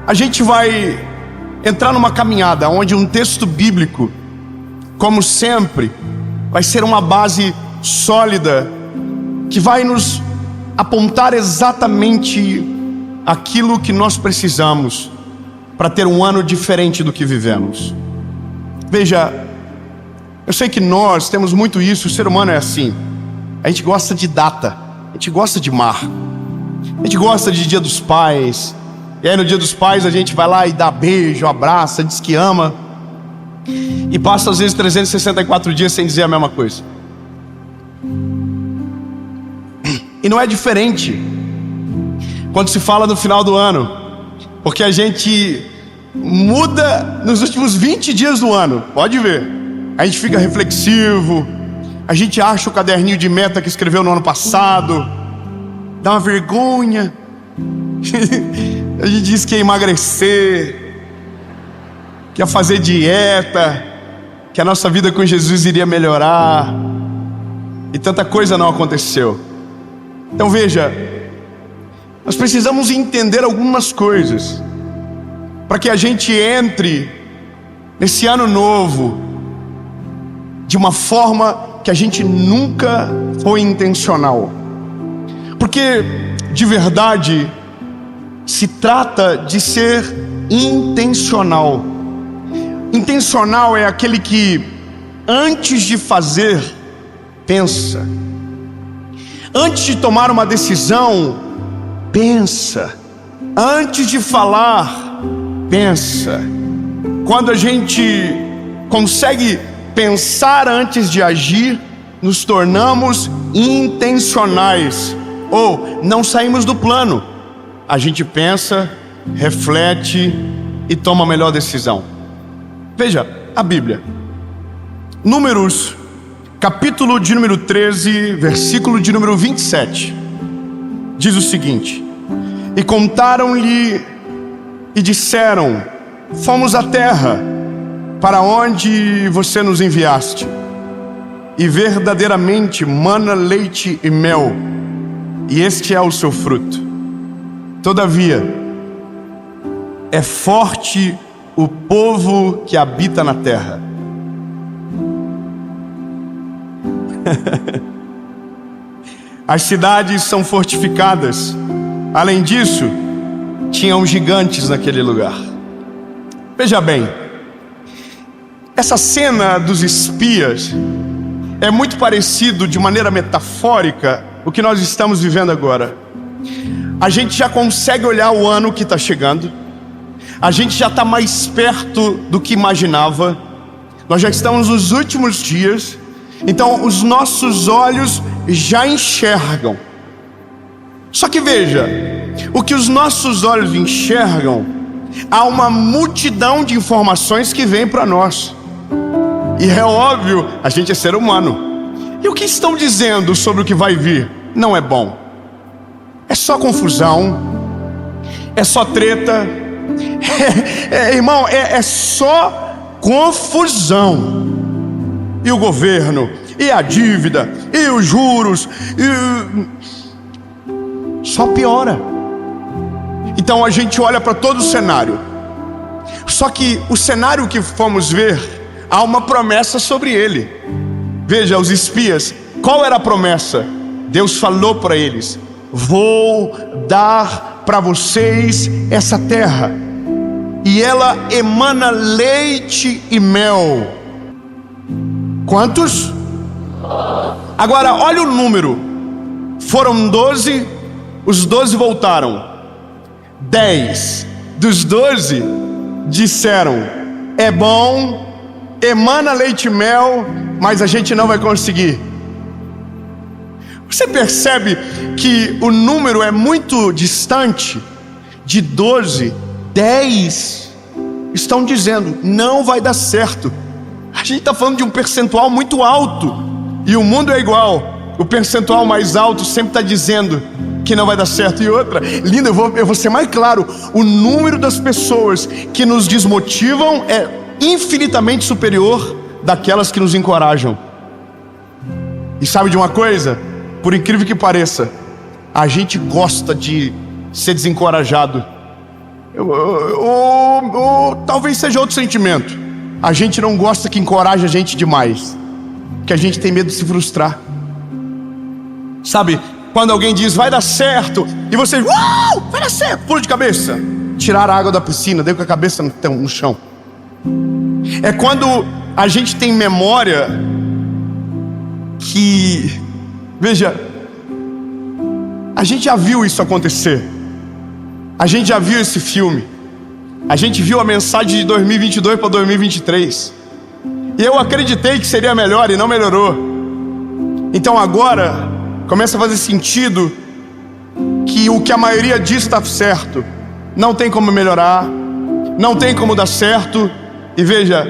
a gente vai entrar numa caminhada onde um texto bíblico, como sempre, vai ser uma base sólida que vai nos apontar exatamente aquilo que nós precisamos para ter um ano diferente do que vivemos. Veja, eu sei que nós temos muito isso, o ser humano é assim. A gente gosta de data, a gente gosta de mar, a gente gosta de Dia dos Pais. E aí no Dia dos Pais a gente vai lá e dá beijo, abraça, diz que ama, e passa às vezes 364 dias sem dizer a mesma coisa. E não é diferente quando se fala no final do ano, porque a gente muda nos últimos 20 dias do ano, pode ver. A gente fica reflexivo, a gente acha o caderninho de meta que escreveu no ano passado, dá uma vergonha. A gente diz que ia emagrecer, que ia fazer dieta, que a nossa vida com Jesus iria melhorar, e tanta coisa não aconteceu. Então veja, nós precisamos entender algumas coisas para que a gente entre nesse ano novo de uma forma que a gente nunca foi intencional. Porque de verdade se trata de ser intencional. Intencional é aquele que antes de fazer pensa, antes de tomar uma decisão pensa, antes de falar pensa. Quando a gente consegue pensar antes de agir, nos tornamos intencionais, ou não saímos do plano. A gente pensa, reflete e toma a melhor decisão. Veja a Bíblia, Números, capítulo de número 13, versículo de número 27, diz o seguinte: e contaram-lhe e disseram: fomos à terra para onde você nos enviaste, e verdadeiramente mana leite e mel, e este é o seu fruto. Todavia é forte o povo que habita na terra. As cidades são fortificadas. Além disso, tinham gigantes naquele lugar. Veja bem, essa cena dos espias é muito parecido, de maneira metafórica, o que nós estamos vivendo agora. A gente já consegue olhar o ano que está chegando, a gente já está mais perto do que imaginava, nós já estamos nos últimos dias, então os nossos olhos já enxergam. Só que veja, o que os nossos olhos enxergam, há uma multidão de informações que vem para nós. E é óbvio, a gente é ser humano. E o que estão dizendo sobre o que vai vir não é bom. É só confusão, é só treta, irmão, é só confusão. E o governo, e a dívida, e os juros, só piora. Então a gente olha para todo o cenário. Só que o cenário que fomos ver, há uma promessa sobre ele. Veja, os espias, qual era a promessa? Deus falou para eles: vou dar para vocês essa terra, e ela emana leite e mel. Quantos? Agora olha o número. Foram 12, os 12 voltaram. 10 dos 12 disseram: é bom, emana leite e mel, mas a gente não vai conseguir. Você percebe que o número é muito distante? De 12, 10 estão dizendo: não vai dar certo. A gente está falando de um percentual muito alto, e o mundo é igual. O percentual mais alto sempre está dizendo que não vai dar certo. E outra, linda, eu vou ser mais claro: o número das pessoas que nos desmotivam é infinitamente superior daquelas que nos encorajam. E sabe de uma coisa? Por incrível que pareça, a gente gosta de ser desencorajado. Ou talvez seja outro sentimento. A gente não gosta que encoraje a gente demais, que a gente tem medo de se frustrar. Sabe, quando alguém diz vai dar certo, e você vai dar certo, pulo de cabeça. Tirar a água da piscina, deu com a cabeça no chão. É quando a gente tem memória que, veja, a gente já viu isso acontecer. A gente já viu esse filme. A gente viu a mensagem de 2022 para 2023. E eu acreditei que seria melhor e não melhorou. Então agora começa a fazer sentido que o que a maioria diz está certo. Não tem como melhorar, não tem como dar certo. E veja,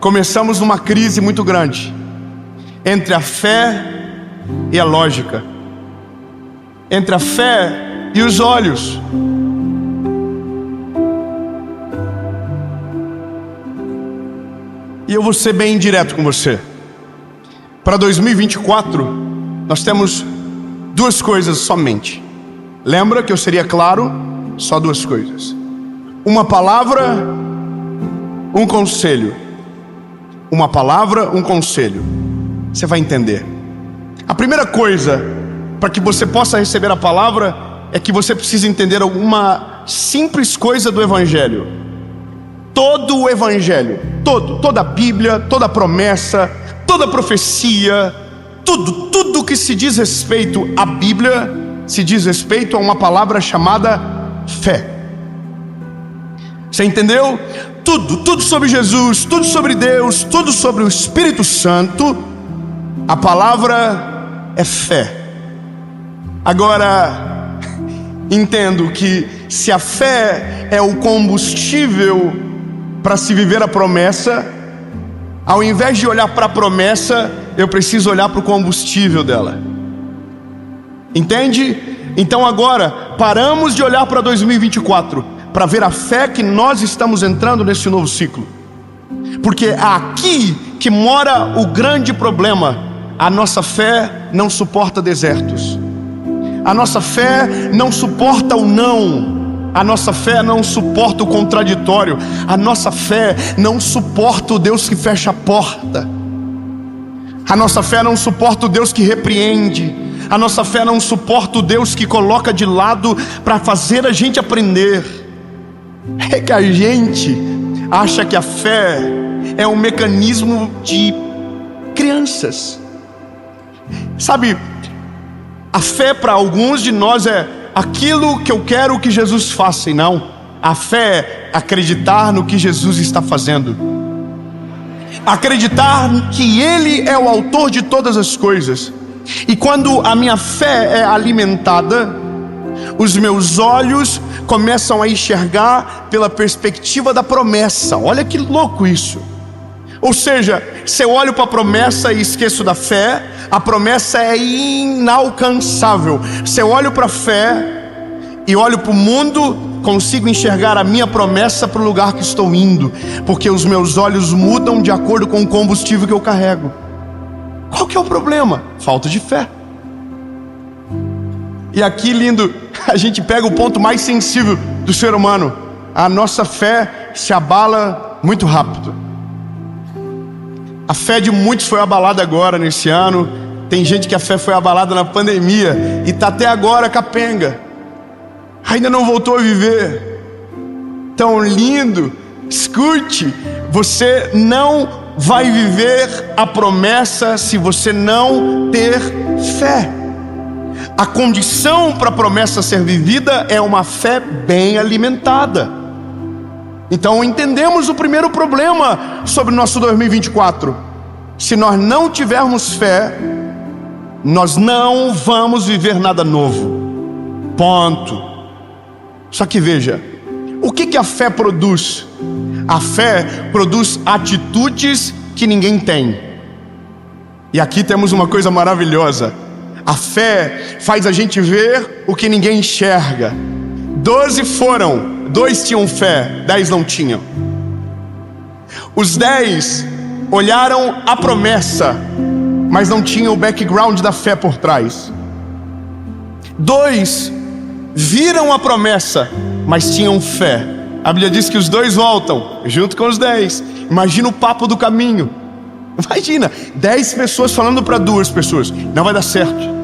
começamos uma crise muito grande entre a fé e a lógica, entre a fé e os olhos. E eu vou ser bem direto com você. Para 2024, nós temos duas coisas somente. Lembra que eu seria claro? Só duas coisas. Uma palavra, um conselho. Uma palavra, um conselho. Você vai entender. A primeira coisa, para que você possa receber a palavra, é que você precisa entender alguma simples coisa do Evangelho. Todo o Evangelho, toda a Bíblia, toda a promessa, toda a profecia, tudo que se diz respeito à Bíblia, se diz respeito a uma palavra chamada fé. Você entendeu? Tudo sobre Jesus, tudo sobre Deus, tudo sobre o Espírito Santo, a palavra é fé. Agora, entendo que se a fé é o combustível para se viver a promessa, ao invés de olhar para a promessa, eu preciso olhar para o combustível dela. Entende? Então agora, paramos de olhar para 2024, para ver a fé que nós estamos entrando nesse novo ciclo. Porque é aqui que mora o grande problema. A nossa fé não suporta desertos. A nossa fé não suporta o não. A nossa fé não suporta o contraditório. A nossa fé não suporta o Deus que fecha a porta. A nossa fé não suporta o Deus que repreende. A nossa fé não suporta o Deus que coloca de lado para fazer a gente aprender. É que a gente acha que a fé é um mecanismo de crianças. Sabe, a fé para alguns de nós é aquilo que eu quero que Jesus faça, e não. A fé é acreditar no que Jesus está fazendo. Acreditar que Ele é o autor de todas as coisas. E quando a minha fé é alimentada, os meus olhos começam a enxergar pela perspectiva da promessa. Olha que louco isso. Ou seja, se eu olho para a promessa e esqueço da fé, a promessa é inalcançável. Se eu olho para a fé e olho para o mundo, consigo enxergar a minha promessa para o lugar que estou indo, porque os meus olhos mudam de acordo com o combustível que eu carrego. Qual que é o problema? Falta de fé. E aqui, lindo, a gente pega o ponto mais sensível do ser humano. A nossa fé se abala muito rápido. A fé de muitos foi abalada agora nesse ano. Tem gente que a fé foi abalada na pandemia e está até agora capenga. Ainda não voltou a viver. Tão lindo. Escute, você não vai viver a promessa se você não ter fé. A condição para a promessa ser vivida é uma fé bem alimentada. Então entendemos o primeiro problema sobre o nosso 2024. Se nós não tivermos fé, nós não vamos viver nada novo. Ponto. Só que veja, o que a fé produz? A fé produz atitudes que ninguém tem. E aqui temos uma coisa maravilhosa. A fé faz a gente ver o que ninguém enxerga. 12 foram, 2 tinham fé, 10 não tinham. Os 10 olharam a promessa, mas não tinham o background da fé por trás. 2 viram a promessa, mas tinham fé. A Bíblia diz que os 2 voltam, junto com os 10. Imagina o papo do caminho. Imagina, 10 pessoas falando para 2 pessoas: não vai dar certo,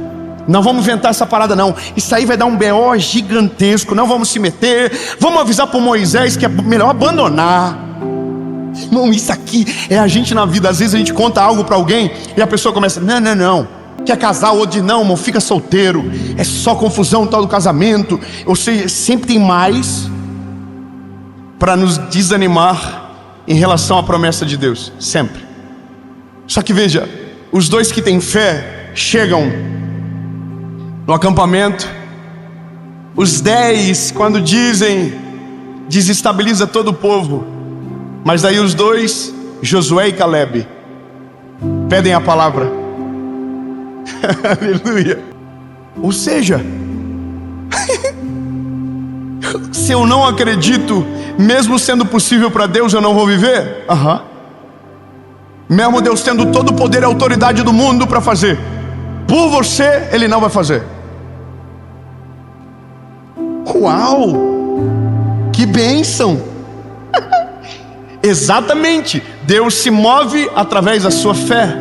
não vamos inventar essa parada não, isso aí vai dar um BO gigantesco, não vamos se meter, vamos avisar para Moisés que é melhor abandonar. Irmão, isso aqui é a gente na vida. Às vezes a gente conta algo para alguém e a pessoa começa: não, quer casar, ou de não, irmão, fica solteiro, é só confusão tal do casamento. Ou seja, sempre tem mais para nos desanimar em relação à promessa de Deus, sempre. Só que veja, os 2 que têm fé chegam no acampamento. Os 10, quando dizem, desestabiliza todo o povo. Mas daí os 2, Josué e Caleb, pedem a palavra. Aleluia. Ou seja, se eu não acredito, mesmo sendo possível para Deus, eu não vou viver? Mesmo Deus tendo todo o poder e autoridade do mundo para fazer, por você, Ele não vai fazer. Uau! Que bênção! Exatamente, Deus se move através da sua fé.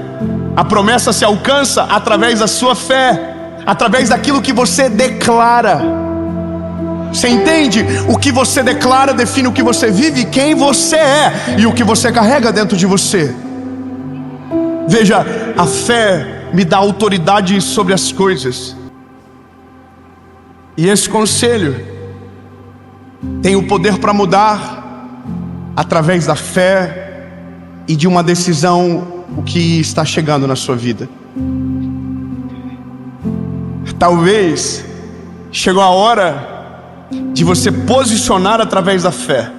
A promessa se alcança através da sua fé, através daquilo que você declara. Você entende? O que você declara define o que você vive, quem você é e o que você carrega dentro de você. Veja, a fé me dá autoridade sobre as coisas. E esse conselho tem o poder para mudar através da fé e de uma decisão, o que está chegando na sua vida. Talvez chegou a hora de você posicionar através da fé.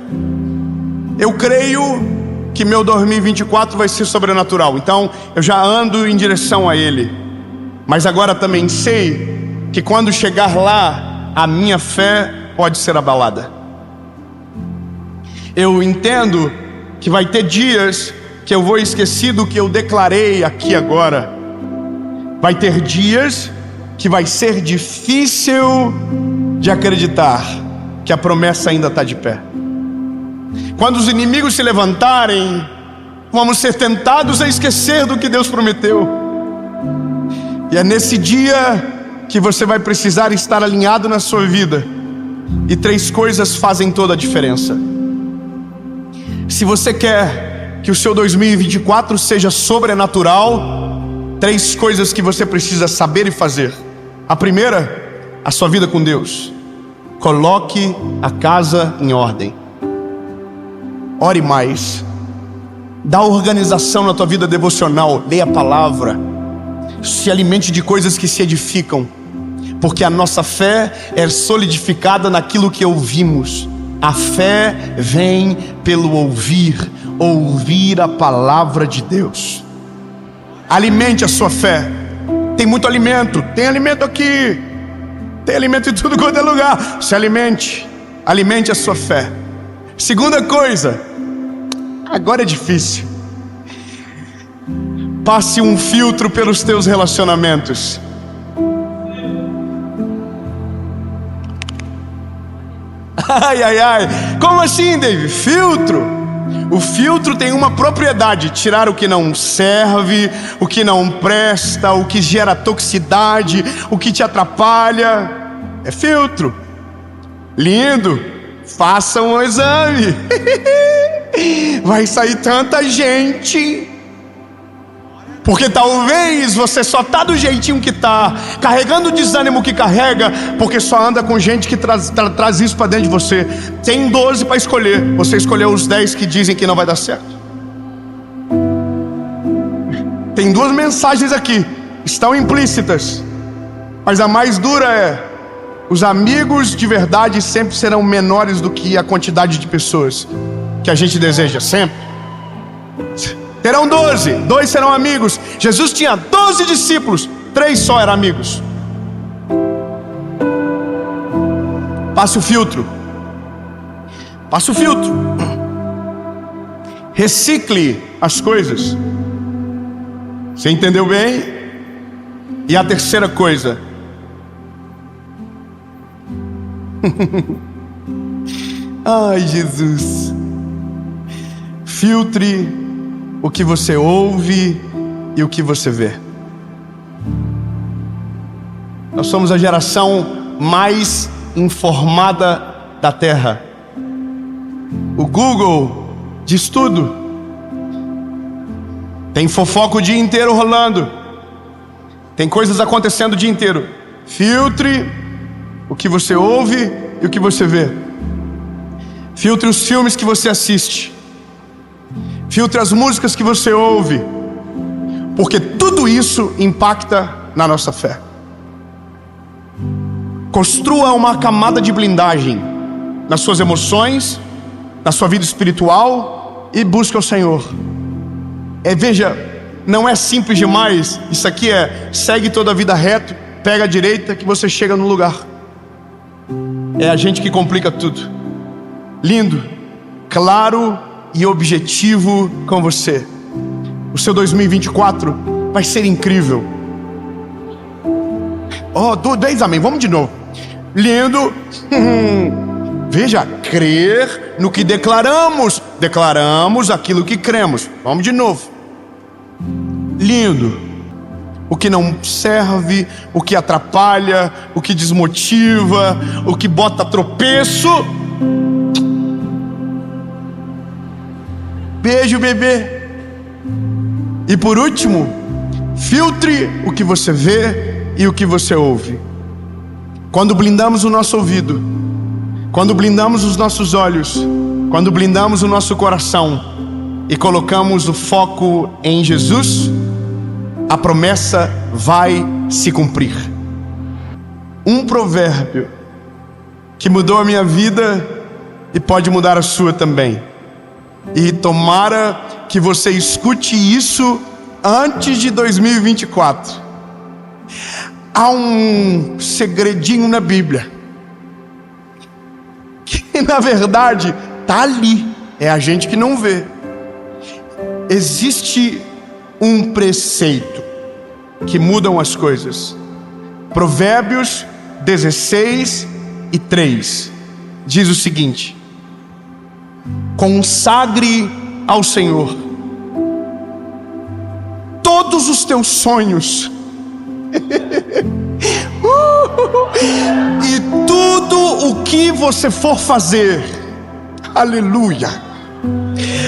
Eu creio que meu 2024 vai ser sobrenatural, então eu já ando em direção a ele. Mas agora também sei que quando chegar lá, a minha fé pode ser abalada. Eu entendo que vai ter dias que eu vou esquecer do que eu declarei aqui agora. Vai ter dias que vai ser difícil de acreditar que a promessa ainda está de pé. Quando os inimigos se levantarem, vamos ser tentados a esquecer do que Deus prometeu. E é nesse dia que você vai precisar estar alinhado na sua vida. E 3 coisas fazem toda a diferença. Se você quer que o seu 2024 seja sobrenatural, 3 coisas que você precisa saber e fazer. A primeira, a sua vida com Deus. Coloque a casa em ordem. Ore mais. Dá organização na tua vida devocional. Leia a palavra. Se alimente de coisas que se edificam. Porque a nossa fé é solidificada naquilo que ouvimos. A fé vem pelo ouvir a palavra de Deus. Alimente a sua fé. Tem muito alimento. Tem alimento aqui. Tem alimento em tudo quanto é lugar. Se alimente. Alimente a sua fé. Segunda coisa. Agora é difícil. Passe um filtro pelos teus relacionamentos. Ai. Como assim, David? Filtro? O filtro tem uma propriedade: tirar o que não serve, o que não presta, o que gera toxicidade, o que te atrapalha. É filtro. Lindo. Faça um exame. Vai sair tanta gente. Porque talvez você só está do jeitinho que está, carregando o desânimo que carrega, porque só anda com gente que traz isso para dentro de você. Tem 12 para escolher. Você escolheu os 10 que dizem que não vai dar certo. Tem 2 mensagens aqui, estão implícitas, mas a mais dura é: os amigos de verdade sempre serão menores do que a quantidade de pessoas que a gente deseja sempre. Terão 12, 2 serão amigos. Jesus tinha 12 discípulos, 3 só eram amigos. Passe o filtro. Passe o filtro. Recicle as coisas. Você entendeu bem? E a terceira coisa. Ai, Jesus. Filtre o que você ouve e o que você vê. Nós somos a geração mais informada da Terra. O Google diz tudo. Tem fofoca o dia inteiro rolando. Tem coisas acontecendo o dia inteiro. Filtre o que você ouve e o que você vê. Filtre os filmes que você assiste. Filtre as músicas que você ouve. Porque tudo isso impacta na nossa fé. Construa uma camada de blindagem nas suas emoções, na sua vida espiritual, e busque o Senhor. Veja, não é simples demais. Isso aqui segue toda a vida reto, pega a direita que você chega no lugar. É a gente que complica tudo. Lindo, claro e objetivo com você. O seu 2024 vai ser incrível. Oh, 10 amém, vamos de novo. Lindo. Veja, crer no que declaramos. Declaramos aquilo que cremos. Vamos de novo. Lindo. O que não serve, o que atrapalha, o que desmotiva, o que bota tropeço. Beijo, bebê. E por último, filtre o que você vê e o que você ouve. Quando blindamos o nosso ouvido, quando blindamos os nossos olhos, quando blindamos o nosso coração e colocamos o foco em Jesus, a promessa vai se cumprir. Um provérbio que mudou a minha vida e pode mudar a sua também. E tomara que você escute isso antes de 2024. Há um segredinho na Bíblia que na verdade está ali, é a gente que não vê. Existe um preceito que mudam as coisas. Provérbios 16:3 diz o seguinte: consagre ao Senhor todos os teus sonhos e tudo o que você for fazer. Aleluia.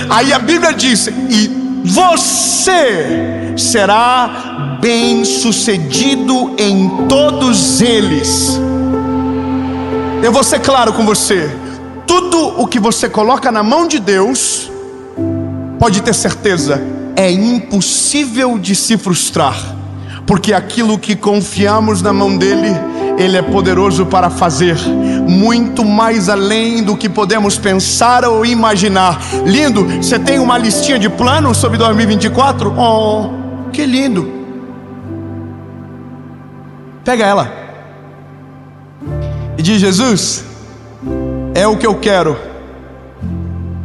Aí a Bíblia diz: e você será bem-sucedido em todos eles. Eu vou ser claro com você. Tudo o que você coloca na mão de Deus, pode ter certeza, é impossível de se frustrar. Porque aquilo que confiamos na mão dele, ele é poderoso para fazer muito mais além do que podemos pensar ou imaginar. Lindo, você tem uma listinha de planos sobre 2024? Oh, que lindo. Pega ela e diz: Jesus, é o que eu quero,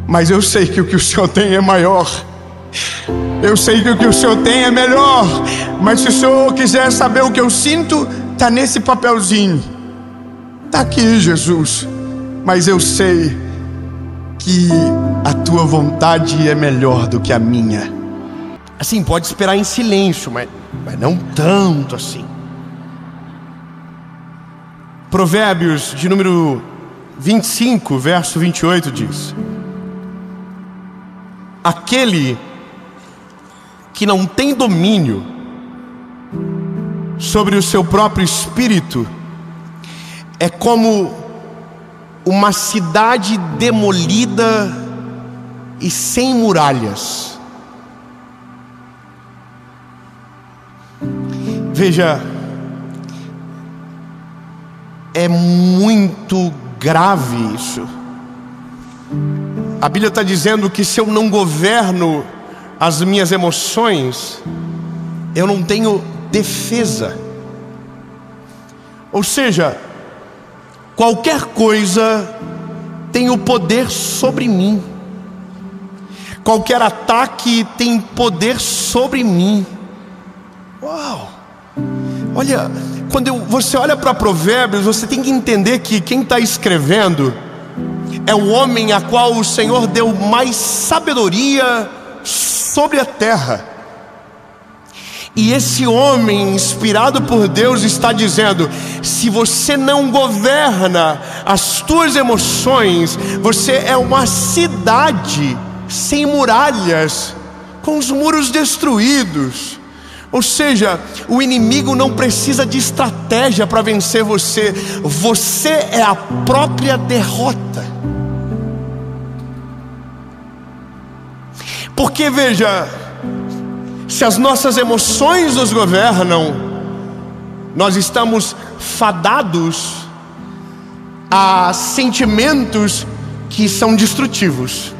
mas eu sei que o que o Senhor tem é maior. Eu sei que o que o Senhor tem é melhor. Mas se o Senhor quiser saber o que eu sinto, está nesse papelzinho. Está aqui, Jesus. Mas eu sei que a tua vontade é melhor do que a minha. Assim, pode esperar em silêncio, mas não tanto assim. Provérbios de número 25, verso 28 diz: aquele que não tem domínio sobre o seu próprio espírito é como uma cidade demolida e sem muralhas. Veja, é muito grave isso. A Bíblia está dizendo que se eu não governo as minhas emoções, eu não tenho defesa. Ou seja, qualquer coisa tem o poder sobre mim. Qualquer ataque tem poder sobre mim. Uau! Olha, quando você olha para Provérbios, você tem que entender que quem está escrevendo é o homem a qual o Senhor deu mais sabedoria sobre a terra. E esse homem, inspirado por Deus, está dizendo: se você não governa as tuas emoções, você é uma cidade sem muralhas, com os muros destruídos. Ou seja, o inimigo não precisa de estratégia para vencer você. Você é a própria derrota. Porque veja, se as nossas emoções nos governam, nós estamos fadados a sentimentos que são destrutivos.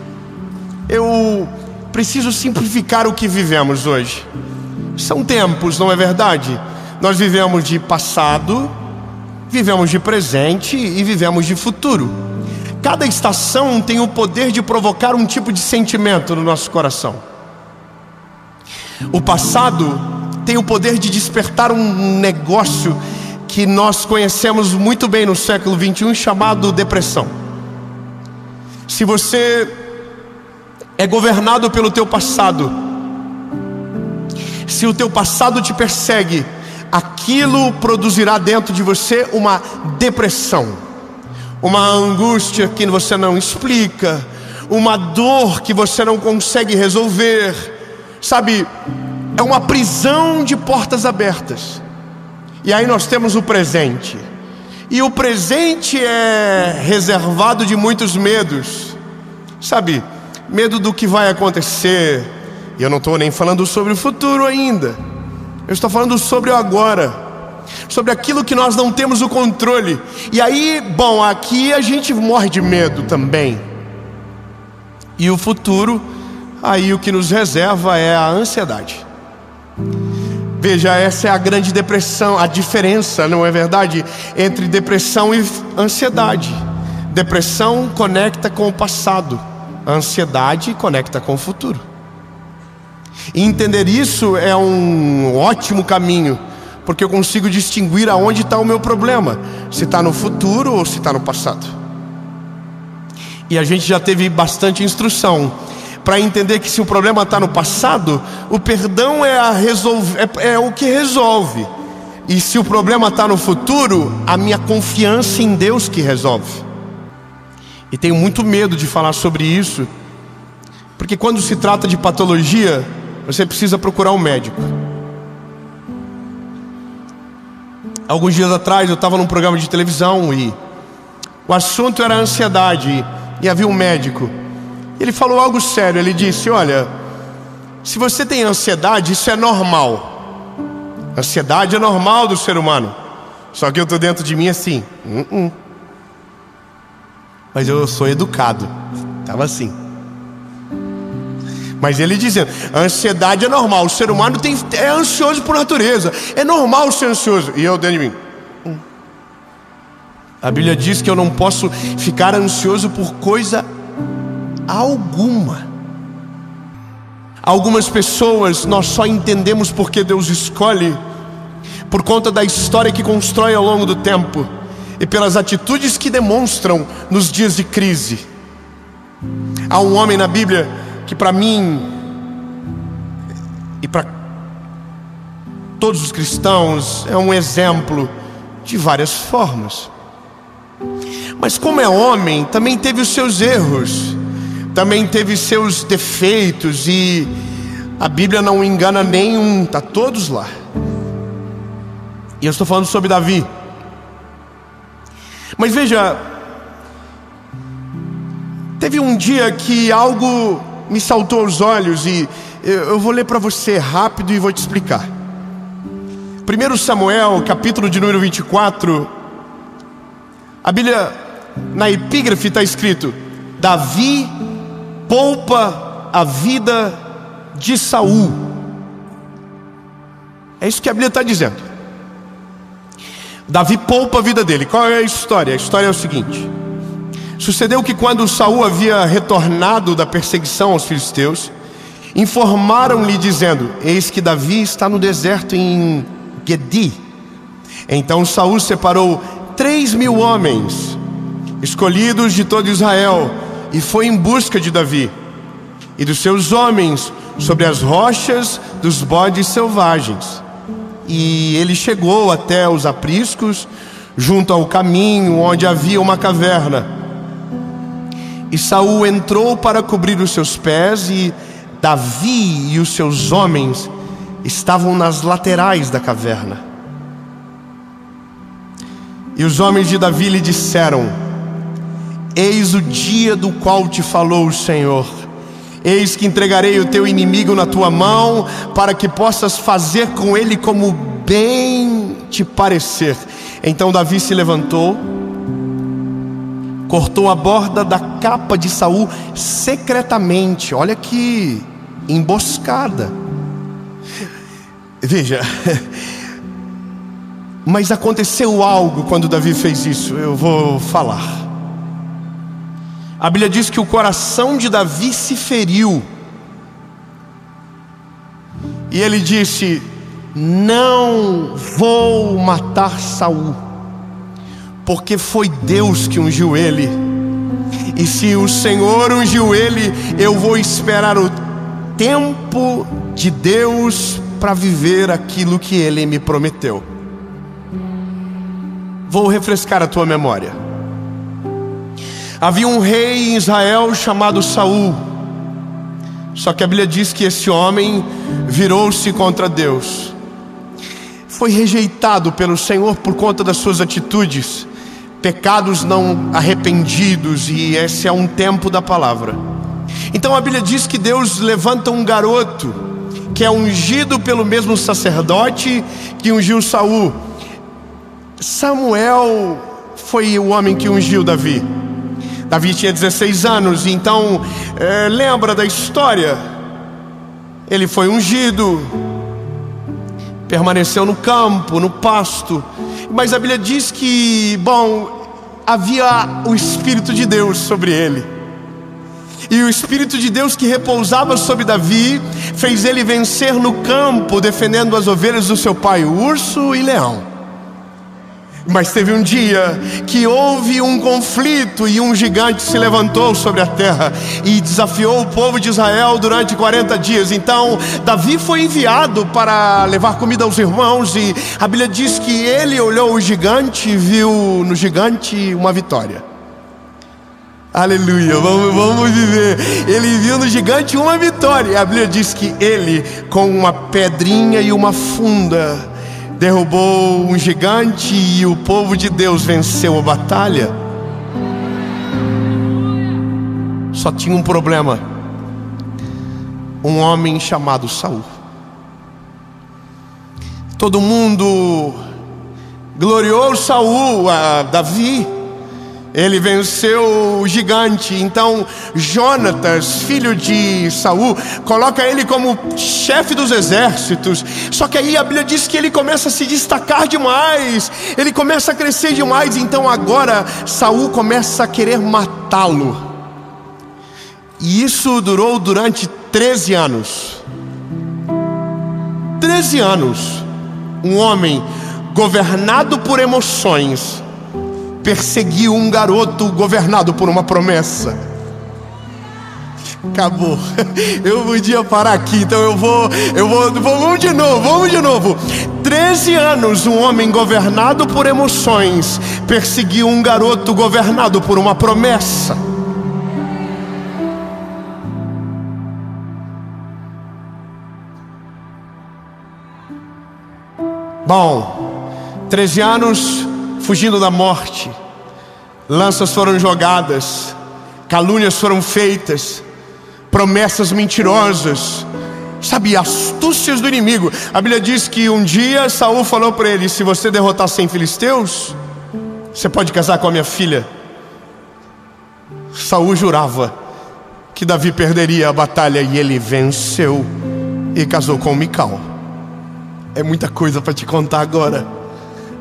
Eu preciso simplificar o que vivemos hoje. São tempos, não é verdade? Nós vivemos de passado, vivemos de presente e vivemos de futuro. Cada estação tem o poder de provocar um tipo de sentimento no nosso coração. O passado tem o poder de despertar um negócio que nós conhecemos muito bem no século 21, chamado depressão. Se você é governado pelo teu passado, se o teu passado te persegue, aquilo produzirá dentro de você uma depressão, uma angústia que você não explica, uma dor que você não consegue resolver. Sabe, é uma prisão de portas abertas. E aí nós temos o presente. E o presente é reservado de muitos medos. Sabe, medo do que vai acontecer. E eu não estou nem falando sobre o futuro ainda. Eu estou falando sobre o agora, sobre aquilo que nós não temos o controle. E aí, bom, aqui a gente morre de medo também. E o futuro, aí o que nos reserva é a ansiedade. Veja, essa é a grande depressão, a diferença, não é verdade? Entre depressão e ansiedade. Depressão conecta com o passado, a ansiedade conecta com o futuro. E entender isso é um ótimo caminho, porque eu consigo distinguir aonde está o meu problema, se está no futuro ou se está no passado. E a gente já teve bastante instrução para entender que se o problema está no passado, o perdão é o que resolve. E se o problema está no futuro, a minha confiança em Deus que resolve. E tenho muito medo de falar sobre isso, porque quando se trata de patologia, você precisa procurar um médico. Alguns dias atrás eu estava num programa de televisão e o assunto era ansiedade, e havia um médico. Ele falou algo sério, ele disse: olha, se você tem ansiedade, isso é normal. Ansiedade é normal do ser humano. Só que eu estou dentro de mim assim, mas eu sou educado. Estava assim. Mas ele dizendo, a ansiedade é normal. O ser humano é ansioso por natureza. É normal ser ansioso. E eu dentro de mim, A Bíblia diz que eu não posso ficar ansioso por coisa alguma. Algumas pessoas nós só entendemos porque Deus escolhe por conta da história que constrói ao longo do tempo e pelas atitudes que demonstram nos dias de crise. Há um homem na Bíblia que para mim e para todos os cristãos é um exemplo de várias formas. Mas como é homem, também teve os seus erros, também teve seus defeitos, e a Bíblia não engana nenhum, está todos lá. E eu estou falando sobre Davi. Mas veja, teve um dia que algo me saltou aos olhos, e eu vou ler para você rápido e vou te explicar. 1 Samuel, capítulo de número 24, a Bíblia, na epígrafe está escrito: Davi poupa a vida de Saul. É isso que a Bíblia está dizendo. Davi poupa a vida dele. Qual é a história? A história é o seguinte: sucedeu que quando Saul havia retornado da perseguição aos filisteus, informaram-lhe dizendo: eis que Davi está no deserto em Gedi. Então Saul separou 3.000 homens escolhidos de todo Israel, e foi em busca de Davi e dos seus homens sobre as rochas dos bodes selvagens. E ele chegou até os apriscos, junto ao caminho onde havia uma caverna. E Saul entrou para cobrir os seus pés, e Davi e os seus homens estavam nas laterais da caverna. E os homens de Davi lhe disseram: eis o dia do qual te falou o Senhor. Eis que entregarei o teu inimigo na tua mão, para que possas fazer com ele como bem te parecer. Então Davi se levantou, cortou a borda da capa de Saul secretamente. Olha que emboscada. Veja, mas aconteceu algo quando Davi fez isso. Eu vou falar. A Bíblia diz que o coração de Davi se feriu, e ele disse: não vou matar Saul, porque foi Deus que ungiu ele. E se o Senhor ungiu ele, eu vou esperar o tempo de Deus para viver aquilo que ele me prometeu. Vou refrescar a tua memória. Havia um rei em Israel chamado Saul. Só que a Bíblia diz que esse homem virou-se contra Deus. Foi rejeitado pelo Senhor por conta das suas atitudes, pecados não arrependidos, e esse é um tempo da palavra. Então a Bíblia diz que Deus levanta um garoto que é ungido pelo mesmo sacerdote que ungiu Saul. Samuel foi o homem que ungiu Davi. Davi tinha 16 anos, então lembra da história. Ele foi ungido, permaneceu no campo, no pasto. Mas a Bíblia diz que, havia o Espírito de Deus sobre ele. E o Espírito de Deus que repousava sobre Davi fez ele vencer no campo, defendendo as ovelhas do seu pai, o urso e leão. Mas teve um dia que houve um conflito, e um gigante se levantou sobre a terra e desafiou o povo de Israel durante 40 dias. Então Davi foi enviado para levar comida aos irmãos, e a Bíblia diz que ele olhou o gigante e viu no gigante uma vitória. Aleluia, vamos viver. Ele viu no gigante uma vitória, e a Bíblia diz que ele, com uma pedrinha e uma funda, derrubou um gigante, e o povo de Deus venceu a batalha. Só tinha um problema: um homem chamado Saul. Todo mundo gloriou Saul, a Davi. Ele venceu o gigante. Então Jonatas, filho de Saul, coloca ele como chefe dos exércitos. Só que aí a Bíblia diz que ele começa a se destacar demais, ele começa a crescer demais. Então agora Saul começa a querer matá-lo. E isso durou durante 13 anos. 13 anos. Um homem governado por emoções perseguiu um garoto governado por uma promessa. Acabou. Eu podia parar aqui, então vamos de novo. 13 anos um homem governado por emoções perseguiu um garoto governado por uma promessa. Bom, 13 anos fugindo da morte, lanças foram jogadas, calúnias foram feitas, promessas mentirosas, astúcias do inimigo. A Bíblia diz que um dia Saul falou para ele: se você derrotar 100 filisteus, você pode casar com a minha filha. Saul jurava que Davi perderia a batalha, e ele venceu e casou com Mical. É muita coisa para te contar agora,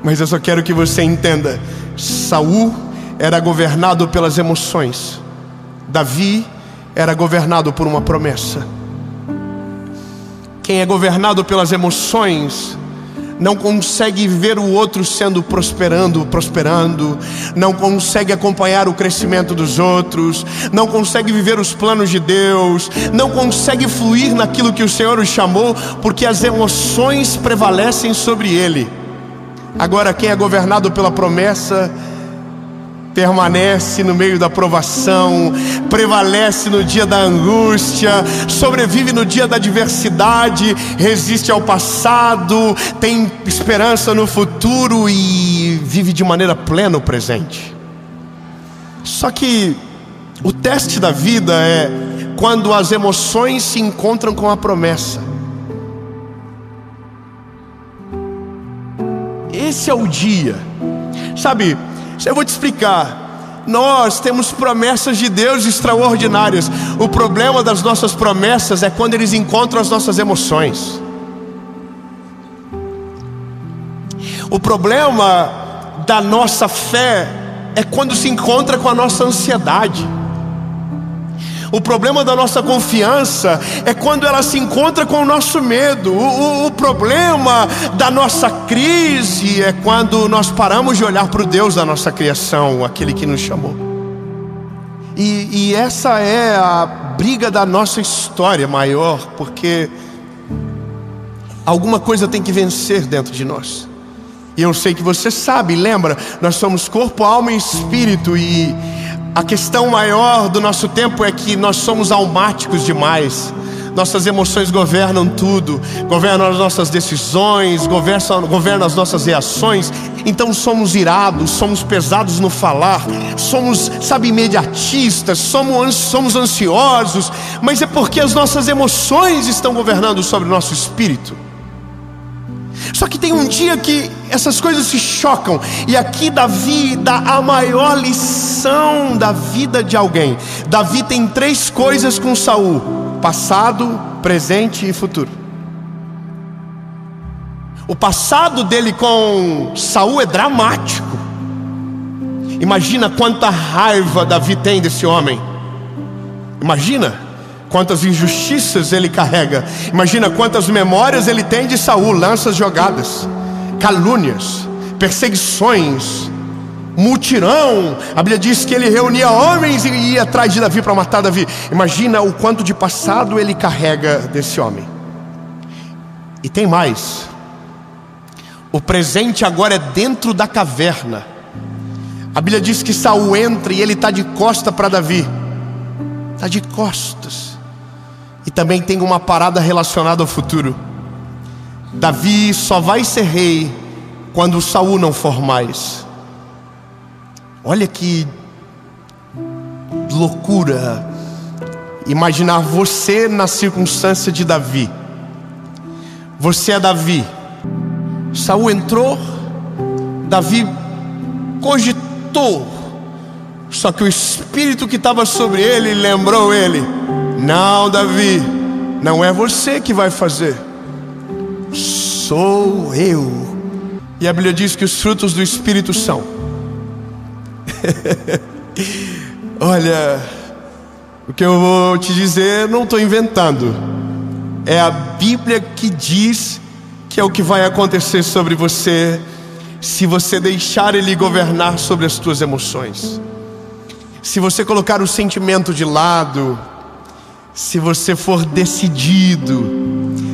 mas eu só quero que você entenda: Saul era governado pelas emoções, Davi era governado por uma promessa. Quem é governado pelas emoções não consegue ver o outro sendo prosperando, não consegue acompanhar o crescimento dos outros, não consegue viver os planos de Deus, não consegue fluir naquilo que o Senhor o chamou, porque as emoções prevalecem sobre ele. Agora, quem é governado pela promessa permanece no meio da provação, prevalece no dia da angústia, sobrevive no dia da adversidade, resiste ao passado, tem esperança no futuro e vive de maneira plena o presente. Só que o teste da vida é quando as emoções se encontram com a promessa. Esse é o dia, sabe? Eu vou te explicar. Nós temos promessas de Deus extraordinárias. O problema das nossas promessas é quando eles encontram as nossas emoções. O problema da nossa fé é quando se encontra com a nossa ansiedade. O problema da nossa confiança é quando ela se encontra com o nosso medo. O problema da nossa crise é quando nós paramos de olhar para o Deus da nossa criação, aquele que nos chamou. E essa é a briga da nossa história maior, porque alguma coisa tem que vencer dentro de nós. E eu sei que você sabe, lembra? Nós somos corpo, alma e espírito, e a questão maior do nosso tempo é que nós somos almáticos demais. Nossas emoções governam tudo, governam as nossas decisões, governam as nossas reações. Então somos irados, somos pesados no falar, somos, imediatistas, somos ansiosos. Mas é porque as nossas emoções estão governando sobre o nosso espírito. Só que tem um dia que essas coisas se chocam. E aqui Davi dá a maior lição da vida de alguém. Davi tem 3 coisas com Saul: passado, presente e futuro. O passado dele com Saul é dramático. Imagina quanta raiva Davi tem desse homem. Imagina quantas injustiças ele carrega. Imagina quantas memórias ele tem de Saul: lanças jogadas, calúnias, perseguições, mutirão. A Bíblia diz que ele reunia homens e ia atrás de Davi para matar Davi. Imagina o quanto de passado ele carrega desse homem. E tem mais. O presente agora é dentro da caverna. A Bíblia diz que Saul entra e ele está de costa para Davi. Está de costas. E também tem uma parada relacionada ao futuro. Davi só vai ser rei quando Saul não for mais. Olha que loucura imaginar você na circunstância de Davi. Você é Davi. Saul entrou, Davi cogitou, só que o espírito que estava sobre ele lembrou ele: não, Davi, não é você que vai fazer, sou eu. E a Bíblia diz que os frutos do Espírito são olha, o que eu vou te dizer não estou inventando, é a Bíblia que diz que é o que vai acontecer sobre você, se você deixar Ele governar sobre as tuas emoções. Se você colocar o sentimento de lado, se você for decidido,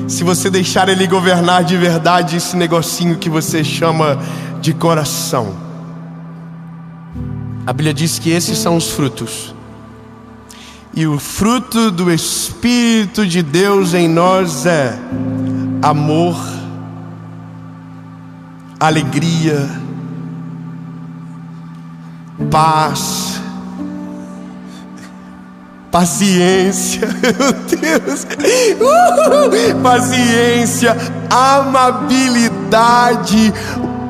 se você deixar Ele governar de verdade esse negocinho que você chama de coração. A Bíblia diz que esses são os frutos. E o fruto do Espírito de Deus em nós é amor, alegria, paz, paciência, meu Deus, paciência, amabilidade,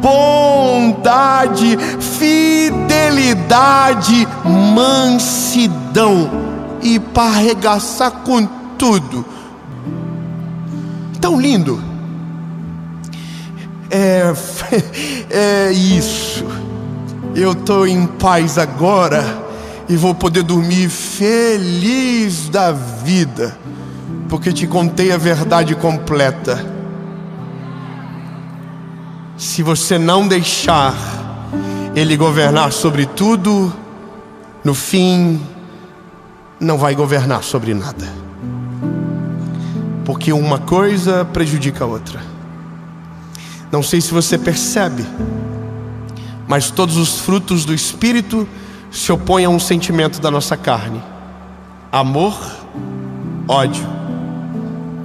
bondade, fidelidade, mansidão, e para arregaçar com tudo. Tão lindo. É isso. Eu estou em paz agora e vou poder dormir feliz da vida, porque te contei a verdade completa. se você não deixar Ele governar sobre tudo, no fim, não vai governar sobre nada. Porque uma coisa prejudica a outra. Não sei se você percebe, mas todos os frutos do Espírito se opõem a um sentimento da nossa carne: amor, ódio,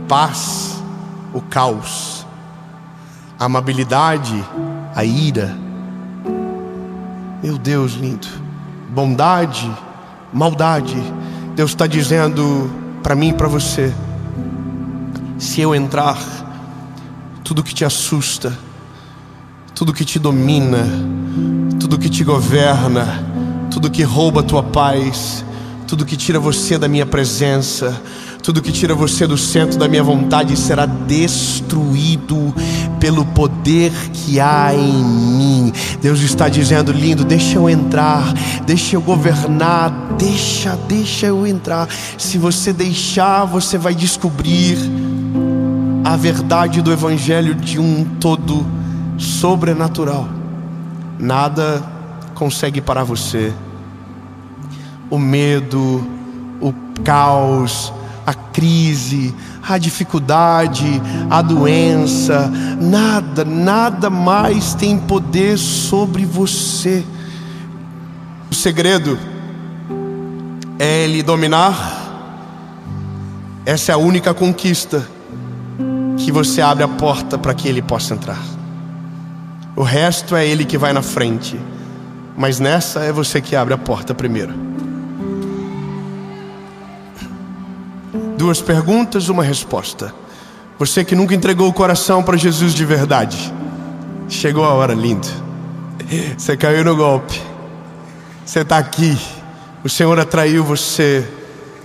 paz, o caos, amabilidade, a ira. Meu Deus lindo. Bondade, maldade. Deus está dizendo para mim e para você: se eu entrar, tudo que te assusta, tudo que te domina, tudo que te governa, tudo que rouba a tua paz, tudo que tira você da minha presença, tudo que tira você do centro da minha vontade, será destruído pelo poder que há em mim. Deus está dizendo: lindo, deixa eu entrar, deixa eu governar, deixa eu entrar. Se você deixar, você vai descobrir a verdade do Evangelho de um todo sobrenatural. Nada consegue parar você. O medo, o caos, a crise, a dificuldade, a doença, nada mais tem poder sobre você. O segredo é Ele dominar. Essa é a única conquista que você abre a porta para que Ele possa entrar. O resto é Ele que vai na frente, mas nessa é você que abre a porta primeiro. 2 perguntas, 1 resposta. Você que nunca entregou o coração para Jesus de verdade, chegou a hora, lindo. Você caiu no golpe. Você está aqui. O Senhor atraiu você,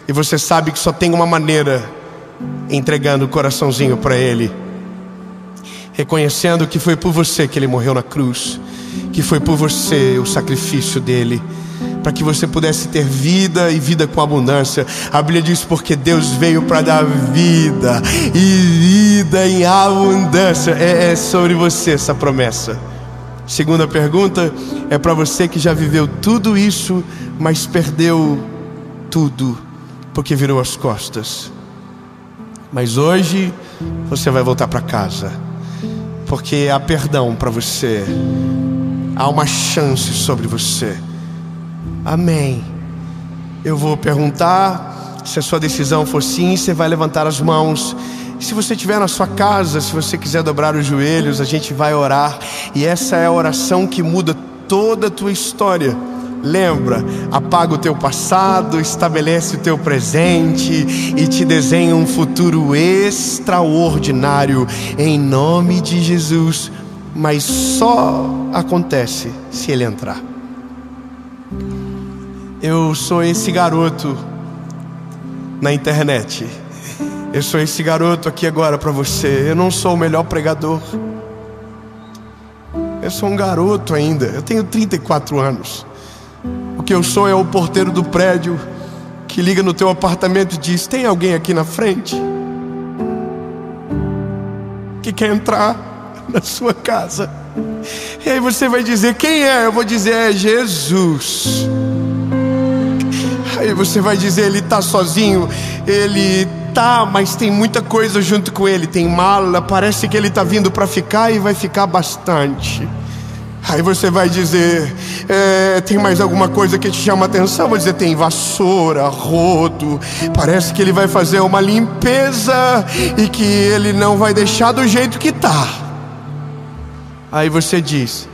e você sabe que só tem uma maneira: entregando o coraçãozinho para Ele, reconhecendo que foi por você que Ele morreu na cruz, que foi por você o sacrifício dele, para que você pudesse ter vida e vida com abundância. A Bíblia diz: porque Deus veio para dar vida e vida em abundância. É sobre você essa promessa. 2ª pergunta é para você que já viveu tudo isso, mas perdeu tudo porque virou as costas. Mas hoje você vai voltar para casa, porque há perdão para você, há uma chance sobre você. Amém. Eu vou perguntar, se a sua decisão for sim, você vai levantar as mãos. Se você estiver na sua casa, se você quiser dobrar os joelhos, a gente vai orar. E essa é a oração que muda toda a tua história. Lembra, apaga o teu passado, estabelece o teu presente e te desenha um futuro extraordinário, em nome de Jesus. Mas só acontece se Ele entrar. Eu sou esse garoto na internet. Eu sou esse garoto aqui agora para você. Eu não sou o melhor pregador. Eu sou um garoto ainda. Eu tenho 34 anos. O que eu sou é o porteiro do prédio que liga no teu apartamento e diz: tem alguém aqui na frente que quer entrar na sua casa? E aí você vai dizer: quem é? Eu vou dizer: é Jesus. Aí você vai dizer: ele está sozinho? Ele tá, mas tem muita coisa junto com ele. Tem mala, parece que ele está vindo para ficar e vai ficar bastante. Aí você vai dizer: tem mais alguma coisa que te chama a atenção? Eu vou dizer: tem vassoura, rodo, parece que ele vai fazer uma limpeza e que ele não vai deixar do jeito que tá. Aí você diz: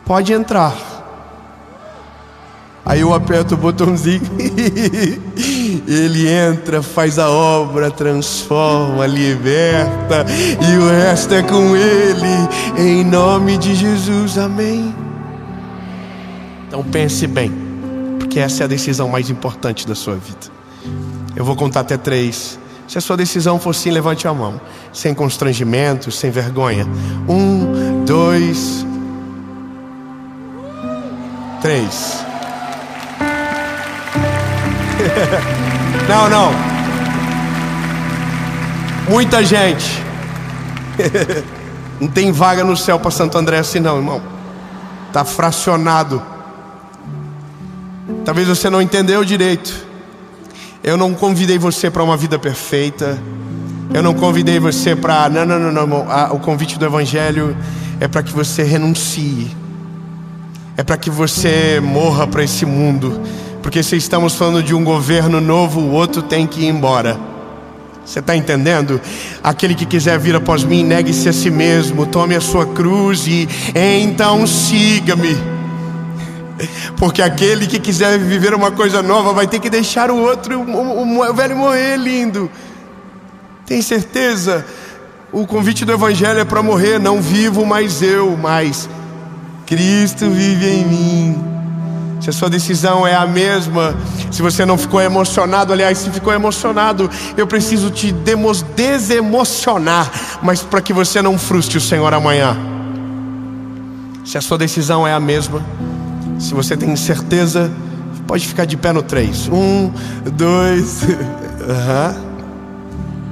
pode entrar. Aí eu aperto o botãozinho, ele entra, faz a obra, transforma, liberta, e o resto é com Ele, em nome de Jesus, amém. Então pense bem, porque essa é a decisão mais importante da sua vida. Eu vou contar até 3. Se a sua decisão for sim, levante a mão, sem constrangimento, sem vergonha. 1, 2, 3. Não. Muita gente. Não tem vaga no céu para Santo André assim não, irmão. Está fracionado. Talvez você não entendeu direito. Eu não convidei você para uma vida perfeita. Eu não convidei você para... Não, irmão. O convite do Evangelho é para que você renuncie. É para que você morra para esse mundo. Porque se estamos falando de um governo novo, o outro tem que ir embora. Você está entendendo? Aquele que quiser vir após mim, negue-se a si mesmo, tome a sua cruz e então siga-me. Porque aquele que quiser viver uma coisa nova vai ter que deixar o outro, o velho morrer, lindo. Tem certeza? O convite do Evangelho é para morrer. Não vivo mais eu, mas Cristo vive em mim. Se a sua decisão é a mesma, se você não ficou emocionado, aliás, se ficou emocionado, eu preciso te desemocionar, mas para que você não frustre o Senhor amanhã. Se a sua decisão é a mesma, se você tem certeza, pode ficar de pé no 3. 1, 2,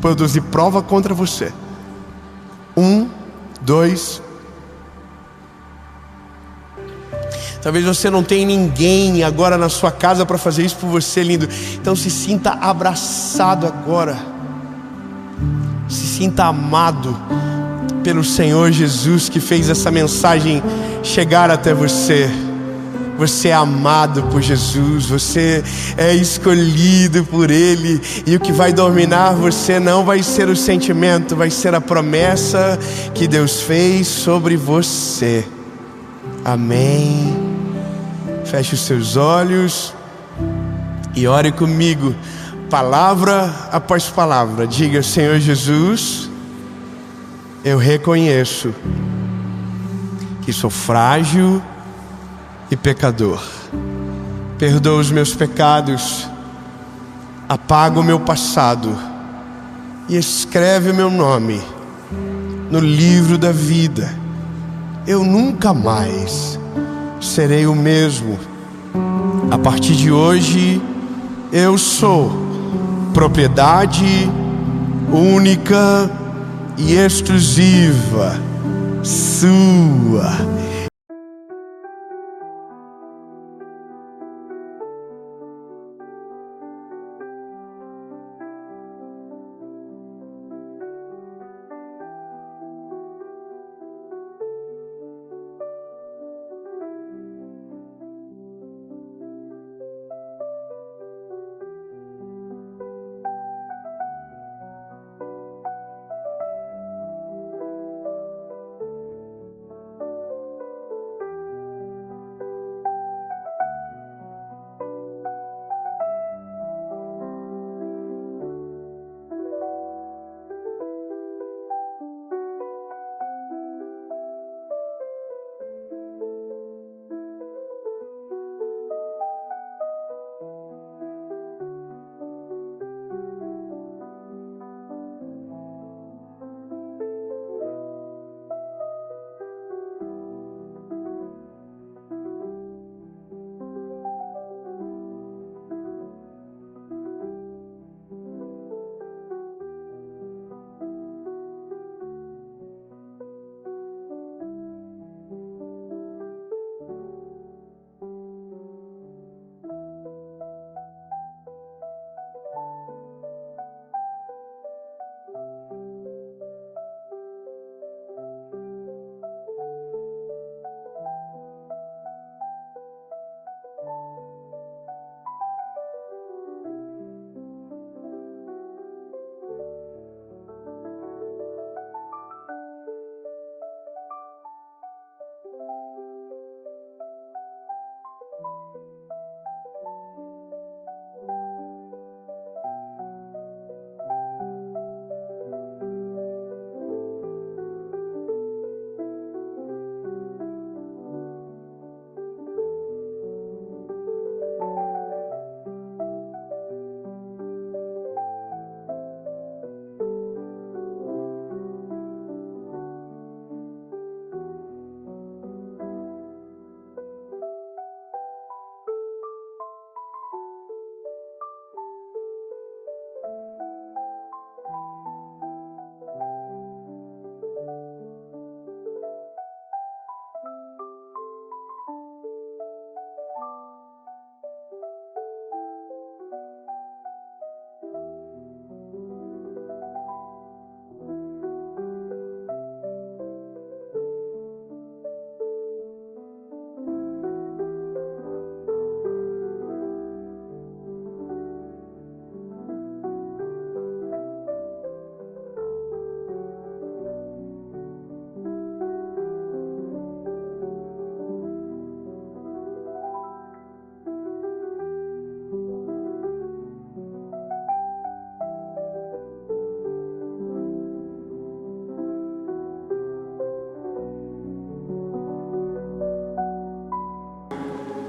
produzir prova contra você. 1, 2. Talvez você não tenha ninguém agora na sua casa para fazer isso por você, lindo. Então se sinta abraçado agora. Se sinta amado pelo Senhor Jesus, que fez essa mensagem chegar até você. Você é amado por Jesus, você é escolhido por Ele. E o que vai dominar você não vai ser o sentimento, vai ser a promessa que Deus fez sobre você. Amém. Feche os seus olhos e ore comigo, palavra após palavra. Diga: Senhor Jesus, eu reconheço que sou frágil e pecador. Perdoa os meus pecados, apaga o meu passado e escreve o meu nome no livro da vida. Eu nunca mais serei o mesmo. A partir de hoje, eu sou propriedade única e exclusiva sua.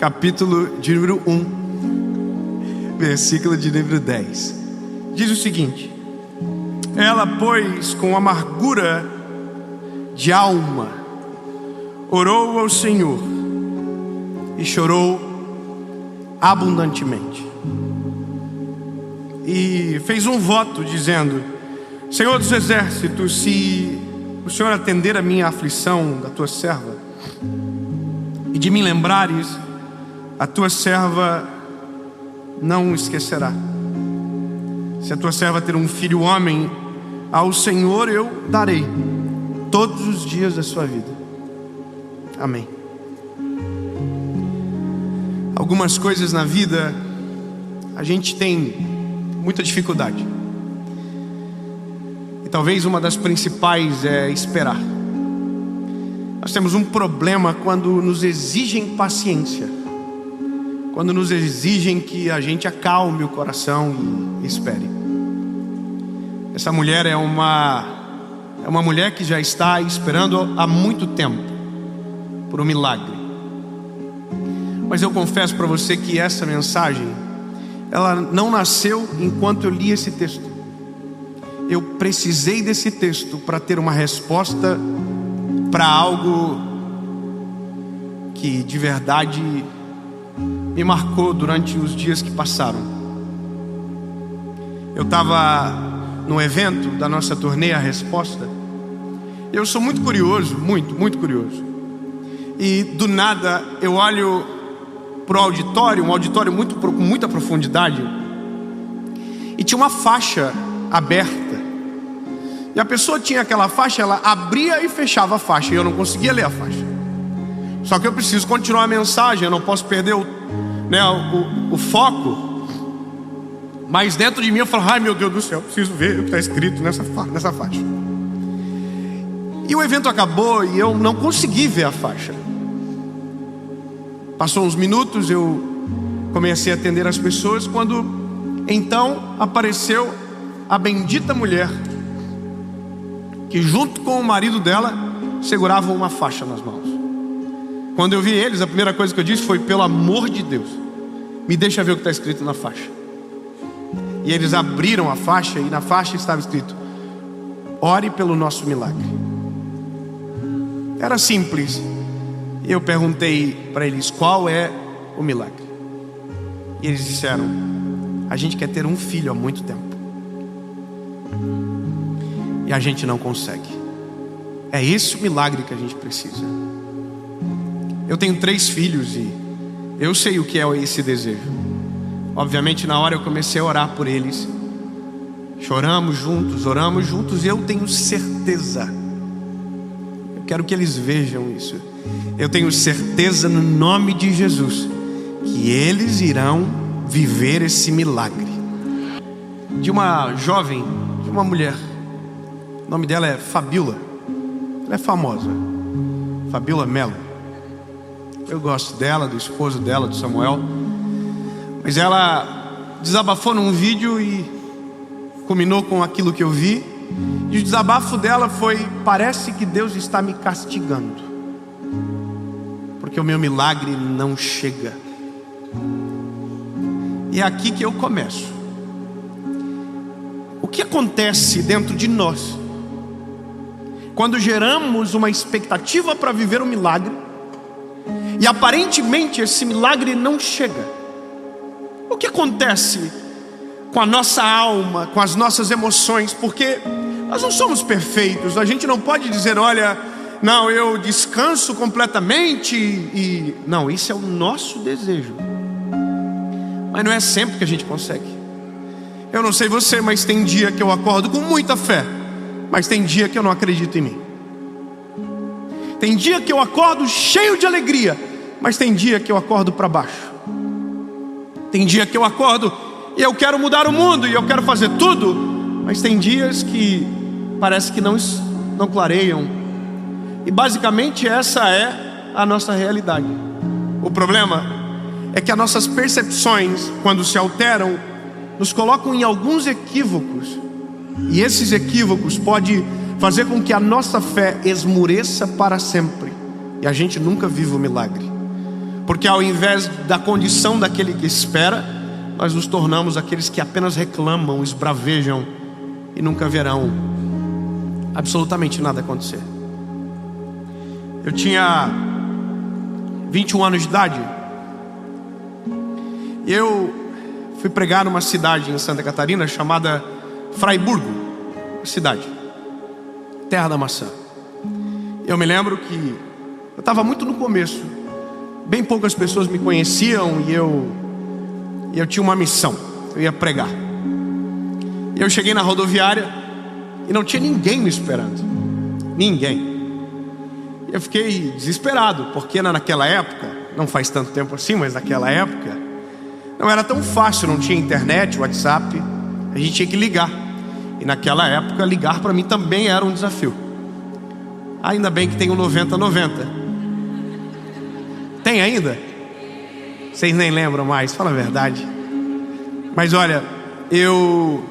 capítulo de número 1, versículo de número 10. Diz o seguinte: ela, pois, com amargura de alma, orou ao Senhor e chorou abundantemente. E fez um voto dizendo: Senhor dos exércitos, se o Senhor atender a minha aflição da tua serva, e de me lembrares, a tua serva não esquecerá. Se a tua serva ter um filho homem, ao Senhor eu darei todos os dias da sua vida. Amém. Algumas coisas na vida a gente tem muita dificuldade. E talvez uma das principais é esperar. Nós temos um problema quando nos exigem paciência, quando nos exigem que a gente acalme o coração e espere. Essa mulher é uma mulher que já está esperando há muito tempo por um milagre. Mas eu confesso para você que essa mensagem, ela não nasceu enquanto eu li esse texto. Eu precisei desse texto para ter uma resposta para algo que de verdade me marcou durante os dias que passaram. Eu estava no evento da nossa turnê A Resposta. Eu sou muito curioso, muito curioso. E do nada eu olho para o auditório, um auditório com muita profundidade, e tinha uma faixa aberta. E a pessoa tinha aquela faixa, ela abria e fechava a faixa, e eu não conseguia ler a faixa. Só que eu preciso continuar a mensagem, eu não posso perder o foco. Mas dentro de mim eu falo: ai meu Deus do céu, eu preciso ver o que está escrito nessa faixa. E o evento acabou e eu não consegui ver a faixa. Passou uns minutos, eu comecei a atender as pessoas, quando então apareceu a bendita mulher que junto com o marido dela seguravam uma faixa nas mãos. Quando eu vi eles, a primeira coisa que eu disse foi: pelo amor de Deus, me deixa ver o que está escrito na faixa. E eles abriram a faixa e na faixa estava escrito: ore pelo nosso milagre. Era simples. E eu perguntei para eles: qual é o milagre? E eles disseram: a gente quer ter um filho há muito tempo e a gente não consegue. É esse o milagre que a gente precisa. Eu tenho 3 filhos e eu sei o que é esse desejo. Obviamente na hora eu comecei a orar por eles. Choramos juntos, oramos juntos, e eu tenho certeza, eu quero que eles vejam isso, eu tenho certeza no nome de Jesus que eles irão viver esse milagre. De uma jovem, de uma mulher, o nome dela é Fabiola. Ela é famosa, Fabiola Mello. Eu gosto dela, do esposo dela, do Samuel. Mas ela desabafou num vídeo e culminou com aquilo que eu vi. E o desabafo dela foi: parece que Deus está me castigando, porque o meu milagre não chega. E é aqui que eu começo. O que acontece dentro de nós quando geramos uma expectativa para viver um milagre e aparentemente esse milagre não chega? O que acontece com a nossa alma, com as nossas emoções? Porque nós não somos perfeitos. A gente não pode dizer: olha, não, eu descanso completamente e... Não, isso é o nosso desejo. Mas não é sempre que a gente consegue. Eu não sei você, mas tem dia que eu acordo com muita fé, mas tem dia que eu não acredito em mim. Tem dia que eu acordo cheio de alegria, mas tem dia que eu acordo para baixo. Tem dia que eu acordo e eu quero mudar o mundo e eu quero fazer tudo, mas tem dias que parece que não clareiam. E basicamente essa é a nossa realidade. O problema é que as nossas percepções, quando se alteram, nos colocam em alguns equívocos. E esses equívocos podem fazer com que a nossa fé esmureça para sempre e a gente nunca viva o milagre. Porque ao invés da condição daquele que espera, nós nos tornamos aqueles que apenas reclamam, esbravejam e nunca verão absolutamente nada acontecer. Eu tinha 21 anos de idade e eu fui pregar numa cidade em Santa Catarina chamada Fraiburgo, cidade, terra da maçã. Eu me lembro que eu estava muito no começo, bem poucas pessoas me conheciam e eu tinha uma missão, eu ia pregar. Eu cheguei na rodoviária e não tinha ninguém me esperando, ninguém. Eu fiquei desesperado, porque naquela época, não faz tanto tempo assim, mas naquela época não era tão fácil, não tinha internet, WhatsApp, a gente tinha que ligar. E naquela época ligar para mim também era um desafio. Ainda bem que tem o 9090. Tem ainda? Vocês nem lembram mais, fala a verdade. Mas olha, eu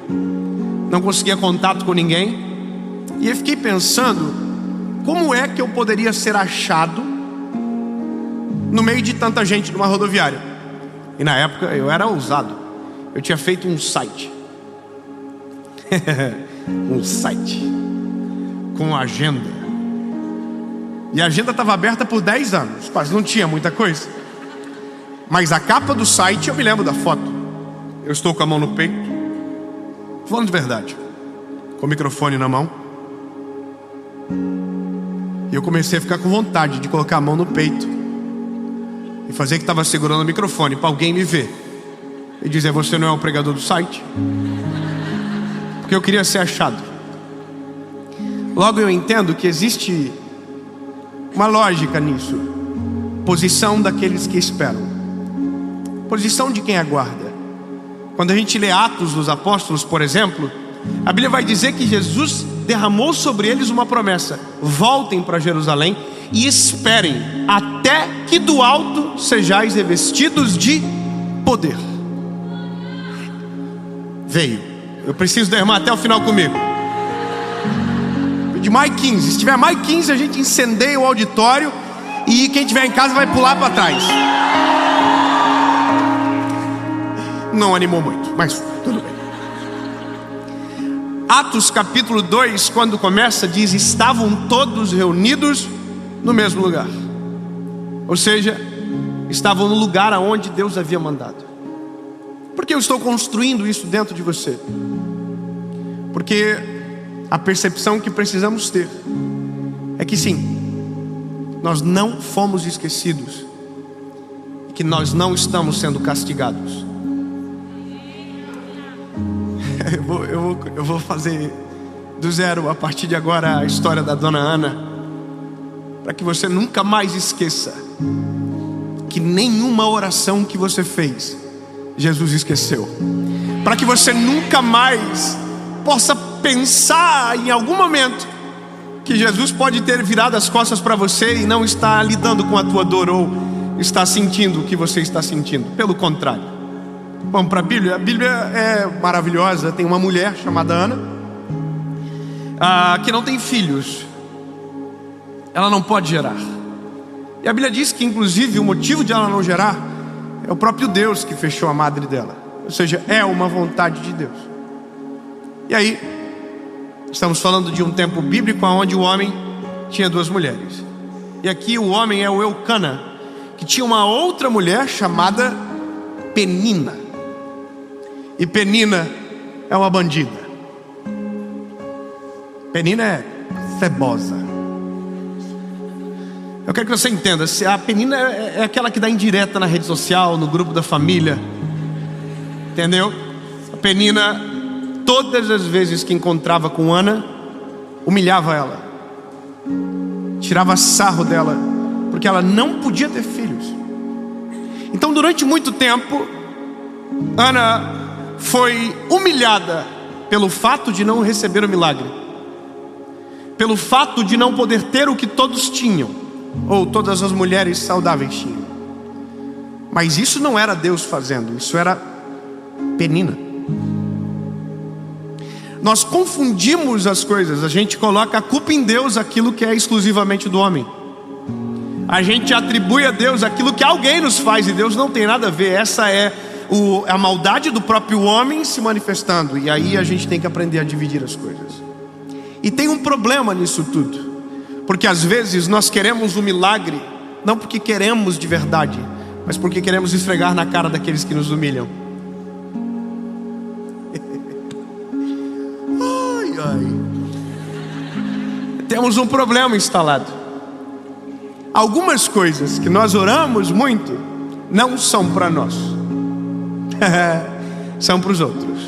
não conseguia contato com ninguém e eu fiquei pensando, como é que eu poderia ser achado no meio de tanta gente numa rodoviária? E na época eu era ousado. Eu tinha feito um site. Um site com agenda. E a agenda estava aberta por 10 anos. Quase não tinha muita coisa. Mas a capa do site, eu me lembro da foto. Eu estou com a mão no peito, falando de verdade, com o microfone na mão. E eu comecei a ficar com vontade de colocar a mão no peito e fazer que estava segurando o microfone para alguém me ver e dizer: você não é o pregador do site? Porque eu queria ser achado. Logo eu entendo que existe uma lógica nisso. Posição daqueles que esperam, posição de quem aguarda. Quando a gente lê Atos dos Apóstolos, por exemplo, a Bíblia vai dizer que Jesus derramou sobre eles uma promessa: voltem para Jerusalém e esperem até que do alto sejais revestidos de poder. Veio. Eu preciso da irmã até o final comigo. De mais 15. Se tiver mais 15, a gente incendeia o auditório e quem estiver em casa vai pular para trás. Não animou muito, mas tudo bem. Atos capítulo 2, quando começa, diz: estavam todos reunidos no mesmo lugar. Ou seja, estavam no lugar aonde Deus havia mandado. Por que eu estou construindo isso dentro de você? Porque a percepção que precisamos ter é que sim, nós não fomos esquecidos e que nós não estamos sendo castigados. Eu vou fazer do zero a partir de agora a história da dona Ana, para que você nunca mais esqueça que nenhuma oração que você fez Jesus esqueceu, para que você nunca mais possa pensar em algum momento que Jesus pode ter virado as costas para você e não está lidando com a tua dor ou está sentindo o que você está sentindo. Pelo contrário. Vamos para a Bíblia. A Bíblia é maravilhosa. Tem uma mulher chamada Ana, que não tem filhos. Ela não pode gerar. E a Bíblia diz que inclusive o motivo de ela não gerar é o próprio Deus que fechou a madre dela. Ou seja, é uma vontade de Deus. E aí, estamos falando de um tempo bíblico onde o homem tinha duas mulheres. E aqui o homem é o Eucana, que tinha uma outra mulher chamada Penina. E Penina é uma bandida. Penina é cebosa. Eu quero que você entenda, se a Penina é aquela que dá indireta na rede social, no grupo da família. Entendeu? A Penina, todas as vezes que encontrava com Ana, humilhava ela, tirava sarro dela, porque ela não podia ter filhos. Então durante muito tempo Ana foi humilhada pelo fato de não receber o milagre, pelo fato de não poder ter o que todos tinham, ou todas as mulheres saudáveis tinham. Mas isso não era Deus fazendo, isso era Penina. Nós confundimos as coisas. A gente coloca a culpa em Deus, aquilo que é exclusivamente do homem. A gente atribui a Deus aquilo que alguém nos faz, e Deus não tem nada a ver. Essa é a maldade do próprio homem se manifestando. E aí a gente tem que aprender a dividir as coisas. E tem um problema nisso tudo, porque às vezes nós queremos um milagre, não porque queremos de verdade, mas porque queremos esfregar na cara daqueles que nos humilham. Ai, ai. Temos um problema instalado. Algumas coisas que nós oramos muito não são para nós, são para os outros.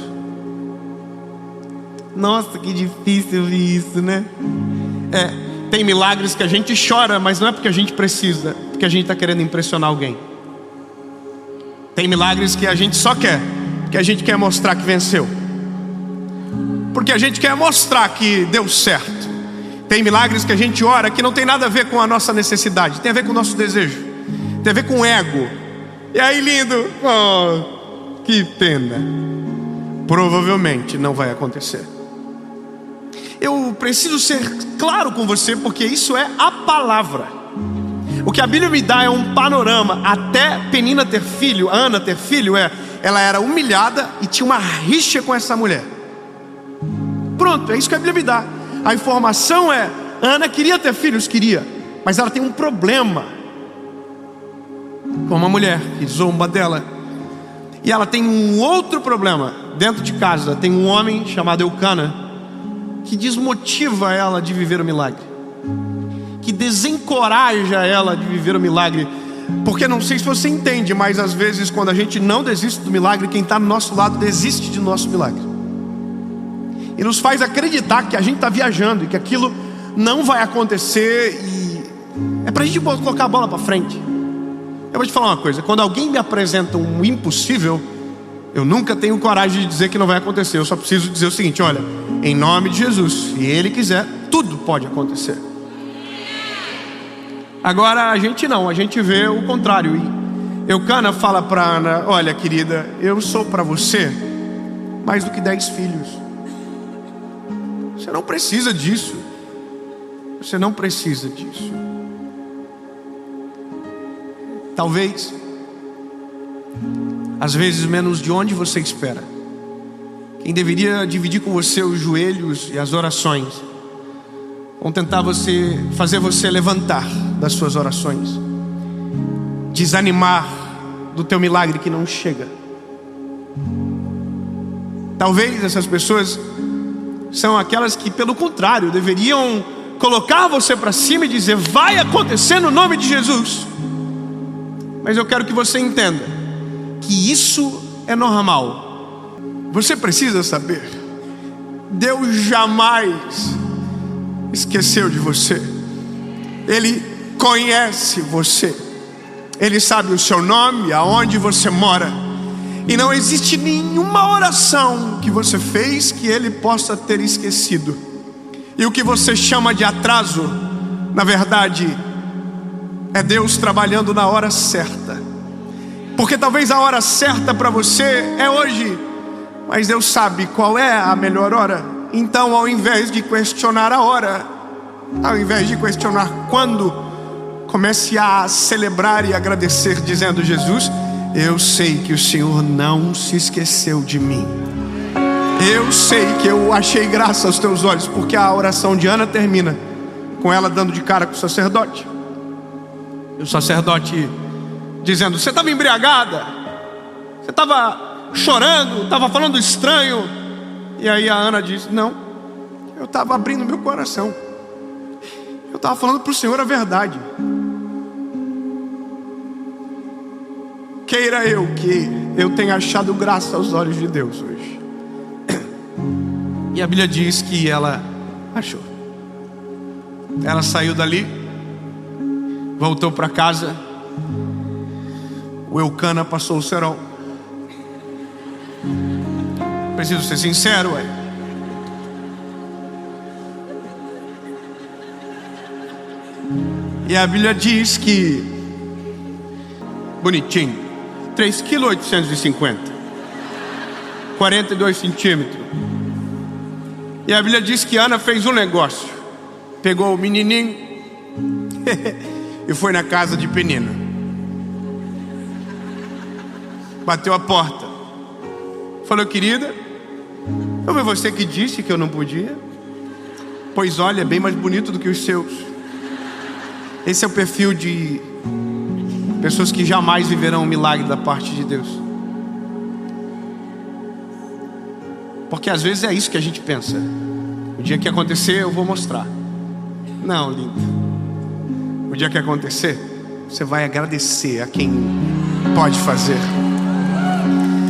Nossa, que difícil ouvir isso, né? Tem milagres que a gente chora, mas não é porque a gente precisa, porque a gente está querendo impressionar alguém. Tem milagres que a gente só quer, porque a gente quer mostrar que venceu, porque a gente quer mostrar que deu certo. Tem milagres que a gente ora que não tem nada a ver com a nossa necessidade, tem a ver com o nosso desejo, tem a ver com o ego. E aí, lindo, oh, que pena. Provavelmente não vai acontecer. Eu preciso ser claro com você, porque isso é a palavra. O que a Bíblia me dá é um panorama. Até Penina ter filho, Ana ter filho, ela era humilhada e tinha uma rixa com essa mulher. Pronto, é isso que a Bíblia me dá. A informação é: Ana queria ter filhos, queria, mas ela tem um problema com uma mulher que zomba dela. E ela tem um outro problema. Dentro de casa tem um homem chamado Eucana, que desmotiva ela de viver o milagre, que desencoraja ela de viver o milagre. Porque não sei se você entende, mas às vezes quando a gente não desiste do milagre, quem está no nosso lado desiste do nosso milagre, e nos faz acreditar que a gente está viajando e que aquilo não vai acontecer, e é para a gente colocar a bola para frente. Eu vou te falar uma coisa: quando alguém me apresenta um impossível, eu nunca tenho coragem de dizer que não vai acontecer. Eu só preciso dizer o seguinte: olha, em nome de Jesus, se Ele quiser, tudo pode acontecer. Agora a gente não, a gente vê o contrário. E Eucana fala para Ana: olha, querida, eu sou para você mais do que 10 filhos. Você não precisa disso. Você não precisa disso. Talvez, às vezes menos de onde você espera. Quem deveria dividir com você os joelhos e as orações vão tentar fazer você levantar das suas orações, desanimar do teu milagre que não chega. Talvez essas pessoas são aquelas que, pelo contrário, deveriam colocar você para cima e dizer: vai acontecer no nome de Jesus. Mas eu quero que você entenda que isso é normal. Você precisa saber: Deus jamais esqueceu de você. Ele conhece você. Ele sabe o seu nome, aonde você mora. E não existe nenhuma oração que você fez que Ele possa ter esquecido. E o que você chama de atraso, na verdade, é Deus trabalhando na hora certa. Porque talvez a hora certa para você é hoje, mas Deus sabe qual é a melhor hora. Então, ao invés de questionar a hora, ao invés de questionar quando, comece a celebrar e agradecer, dizendo: Jesus, eu sei que o Senhor não se esqueceu de mim. Eu sei que eu achei graça aos teus olhos. Porque a oração de Ana termina com ela dando de cara com o sacerdote. E o sacerdote dizendo: você estava embriagada, você estava chorando, estava falando estranho. E aí a Ana diz: não, eu estava abrindo meu coração, eu estava falando para o Senhor a verdade. Queira eu que eu tenha achado graça aos olhos de Deus hoje. E a Bíblia diz que ela achou. Ela saiu dali, voltou para casa. O Eucana passou o cerol. Preciso ser sincero, E a Bíblia diz que, bonitinho, 3,850 kg, 42 centímetros. E a Bíblia diz que Ana fez um negócio. Pegou o menininho, e foi na casa de Penina. Bateu a porta. Falou: querida, foi você que disse que eu não podia? Pois olha, é bem mais bonito do que os seus. Esse é o perfil de pessoas que jamais viverão um milagre da parte de Deus. Porque às vezes é isso que a gente pensa: o dia que acontecer eu vou mostrar. Não, lindo. O dia que acontecer, você vai agradecer a quem pode fazer.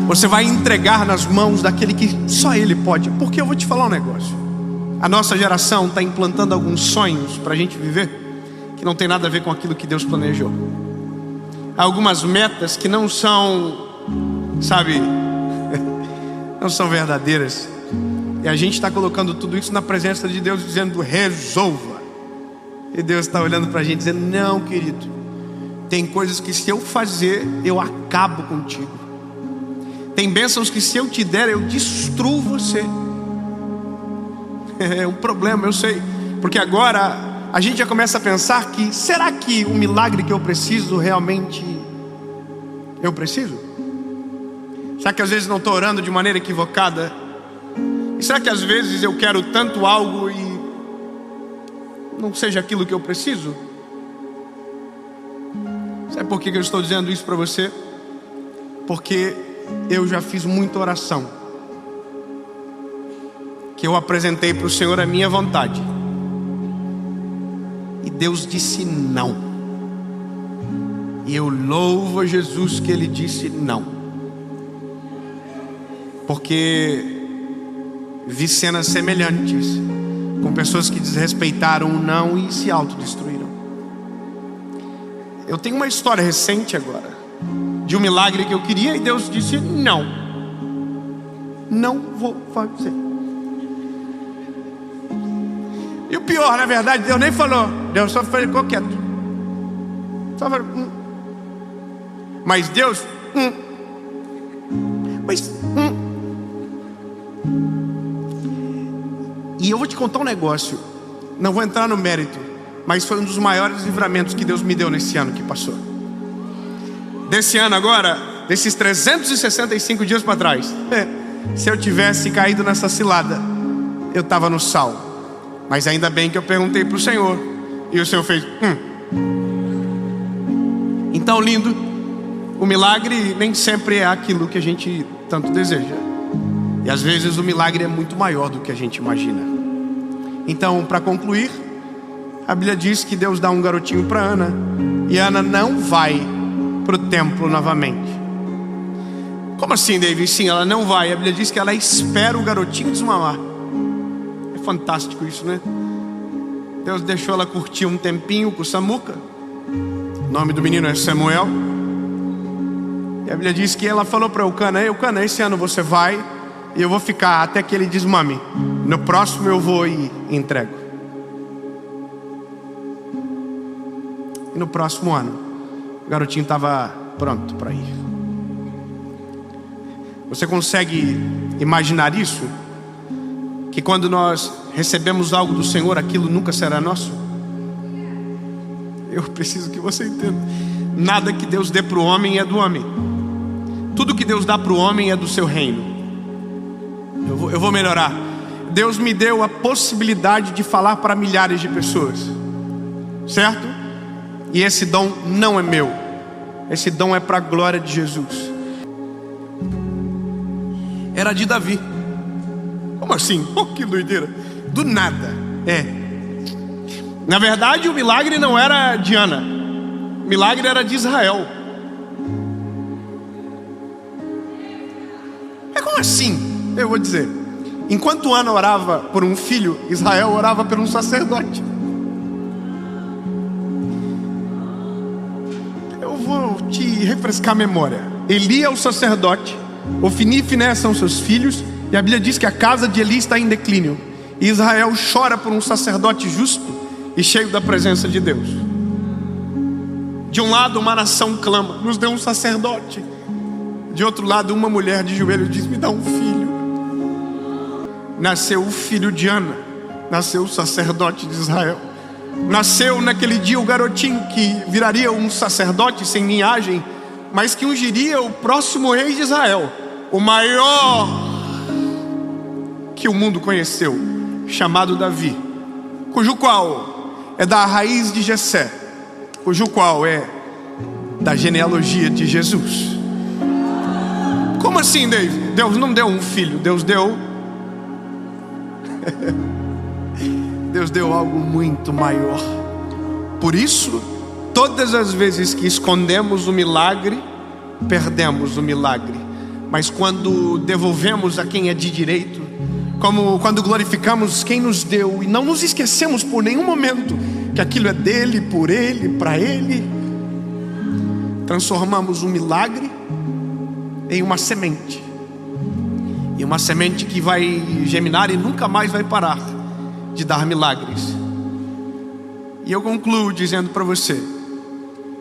Você vai entregar nas mãos daquele que só Ele pode. Porque eu vou te falar um negócio: a nossa geração está implantando alguns sonhos para a gente viver que não tem nada a ver com aquilo que Deus planejou. Há algumas metas que não são, sabe, não são verdadeiras. E a gente está colocando tudo isso na presença de Deus, dizendo: resolva. E Deus está olhando para a gente dizendo: não, querido, tem coisas que se eu fazer, eu acabo contigo. Tem bênçãos que se eu te der, eu destruo você. É um problema, eu sei. Porque agora a gente já começa a pensar que: será que o milagre que eu preciso, realmente eu preciso? Será que às vezes não estou orando de maneira equivocada? E será que às vezes eu quero tanto algo e não seja aquilo que eu preciso? Sabe por que eu estou dizendo isso para você? Porque eu já fiz muita oração que eu apresentei para o Senhor a minha vontade, e Deus disse não. E eu louvo a Jesus que Ele disse não, porque vi cenas semelhantes com pessoas que desrespeitaram o não e se autodestruíram. Eu tenho uma história recente agora de um milagre que eu queria e Deus disse não. Não vou fazer. E o pior, na verdade, Deus nem falou. Deus só ficou quieto. Só falou Mas Deus Mas E eu vou te contar um negócio. Não vou entrar no mérito, mas foi um dos maiores livramentos que Deus me deu nesse ano que passou. Desse ano agora, desses 365 dias para trás, se eu tivesse caído nessa cilada, eu estava no sal. Mas ainda bem que eu perguntei para o Senhor, e o Senhor fez Então, lindo, o milagre nem sempre é aquilo que a gente tanto deseja. E às vezes o milagre é muito maior do que a gente imagina. Então, para concluir, a Bíblia diz que Deus dá um garotinho para Ana, e Ana não vai para o templo novamente. Como assim, David? Sim, ela não vai. A Bíblia diz que ela espera o garotinho desmamar. É fantástico isso, né? Deus deixou ela curtir um tempinho com o Samuca. O nome do menino é Samuel. E a Bíblia diz que ela falou para Eucana: Eucana, esse ano você vai e eu vou ficar até que ele desmame. No próximo eu vou e entrego. E no próximo ano, o garotinho estava pronto para ir. Você consegue imaginar isso? Que quando nós recebemos algo do Senhor, aquilo nunca será nosso? Eu preciso que você entenda: nada que Deus dê para o homem é do homem. Tudo que Deus dá para o homem é do seu reino. Eu vou melhorar. Deus me deu a possibilidade de falar para milhares de pessoas, certo? E esse dom não é meu. Esse dom é para a glória de Jesus. Era de Davi. Como assim? Oh, que doideira. Do nada. Na verdade, o milagre não era de Ana. O milagre era de Israel. Como assim? Eu vou dizer: enquanto Ana orava por um filho, Israel orava por um sacerdote. Eu vou te refrescar a memória. Eli é o sacerdote, Ofni e Finéias são seus filhos, e a Bíblia diz que a casa de Eli está em declínio. E Israel chora por um sacerdote justo e cheio da presença de Deus. De um lado, uma nação clama: nos dê um sacerdote. De outro lado, uma mulher de joelho diz: me dá um filho. Nasceu o filho de Ana, nasceu o sacerdote de Israel. Nasceu naquele dia o garotinho que viraria um sacerdote sem linhagem, mas que ungiria o próximo rei de Israel, o maior que o mundo conheceu, chamado Davi, cujo qual é da raiz de Jessé, cujo qual é da genealogia de Jesus. Como assim, David? Deus não deu um filho, Deus deu algo muito maior. Por isso, todas as vezes que escondemos o milagre, perdemos o milagre. Mas quando devolvemos a quem é de direito, como quando glorificamos quem nos deu e não nos esquecemos por nenhum momento que aquilo é dele, por ele, para ele, transformamos um milagre em uma semente. E uma semente que vai germinar e nunca mais vai parar de dar milagres. E eu concluo dizendo para você: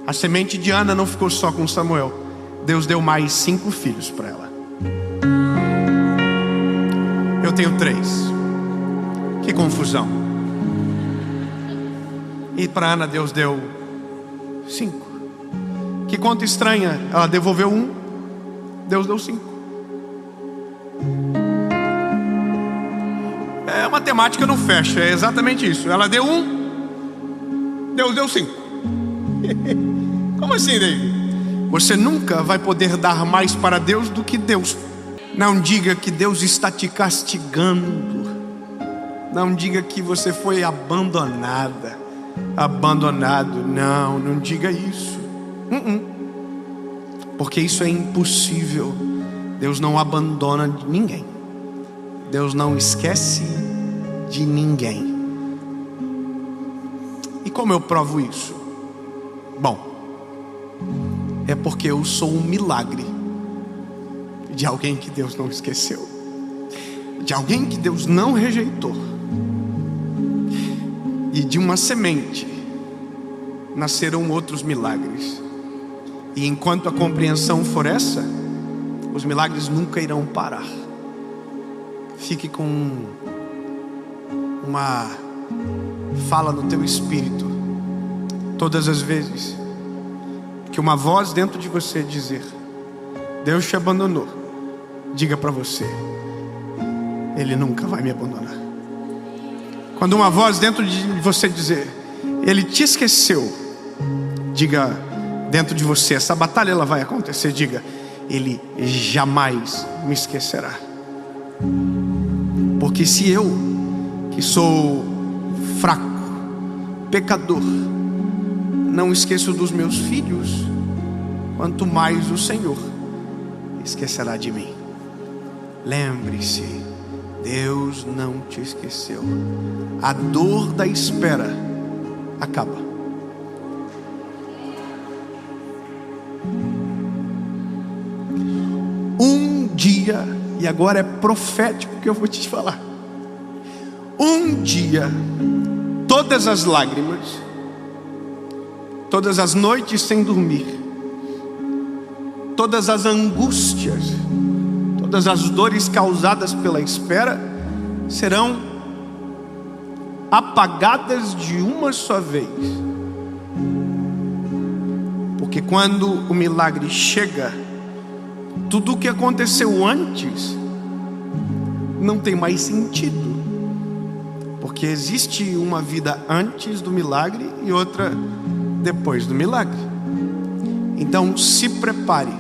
a semente de Ana não ficou só com Samuel. Deus deu mais 5 filhos para ela. Eu tenho 3. Que confusão. E para Ana Deus deu 5. Que conta estranha. Ela devolveu 1, Deus deu 5. A matemática não fecha, é exatamente isso. Ela deu 1, Deus deu 5. Como assim, David? Você nunca vai poder dar mais para Deus do que Deus. Não diga que Deus está te castigando. Não diga que você foi abandonada, abandonado. Não diga isso. Porque isso é impossível. Deus não abandona ninguém. Deus não esquece de ninguém. E como eu provo isso? Bom, é porque eu sou um milagre de alguém que Deus não esqueceu, de alguém que Deus não rejeitou. E de uma semente nascerão outros milagres. E enquanto a compreensão for essa, os milagres nunca irão parar. Fique com uma fala no teu espírito todas as vezes que uma voz dentro de você dizer: Deus te abandonou. Diga para você: Ele nunca vai me abandonar. Quando uma voz dentro de você dizer: Ele te esqueceu, diga dentro de você: essa batalha ela vai acontecer. Diga: Ele jamais me esquecerá. Porque se eu, que sou fraco, pecador, não esqueço dos meus filhos, quanto mais o Senhor esquecerá de mim. Lembre-se, Deus não te esqueceu. A dor da espera acaba. Um dia, e agora é profético que eu vou te falar. Um dia, todas as lágrimas, todas as noites sem dormir, todas as angústias, todas as dores causadas pela espera serão apagadas de uma só vez. Porque quando o milagre chega, tudo o que aconteceu antes não tem mais sentido. Porque existe uma vida antes do milagre e outra depois do milagre. Então se prepare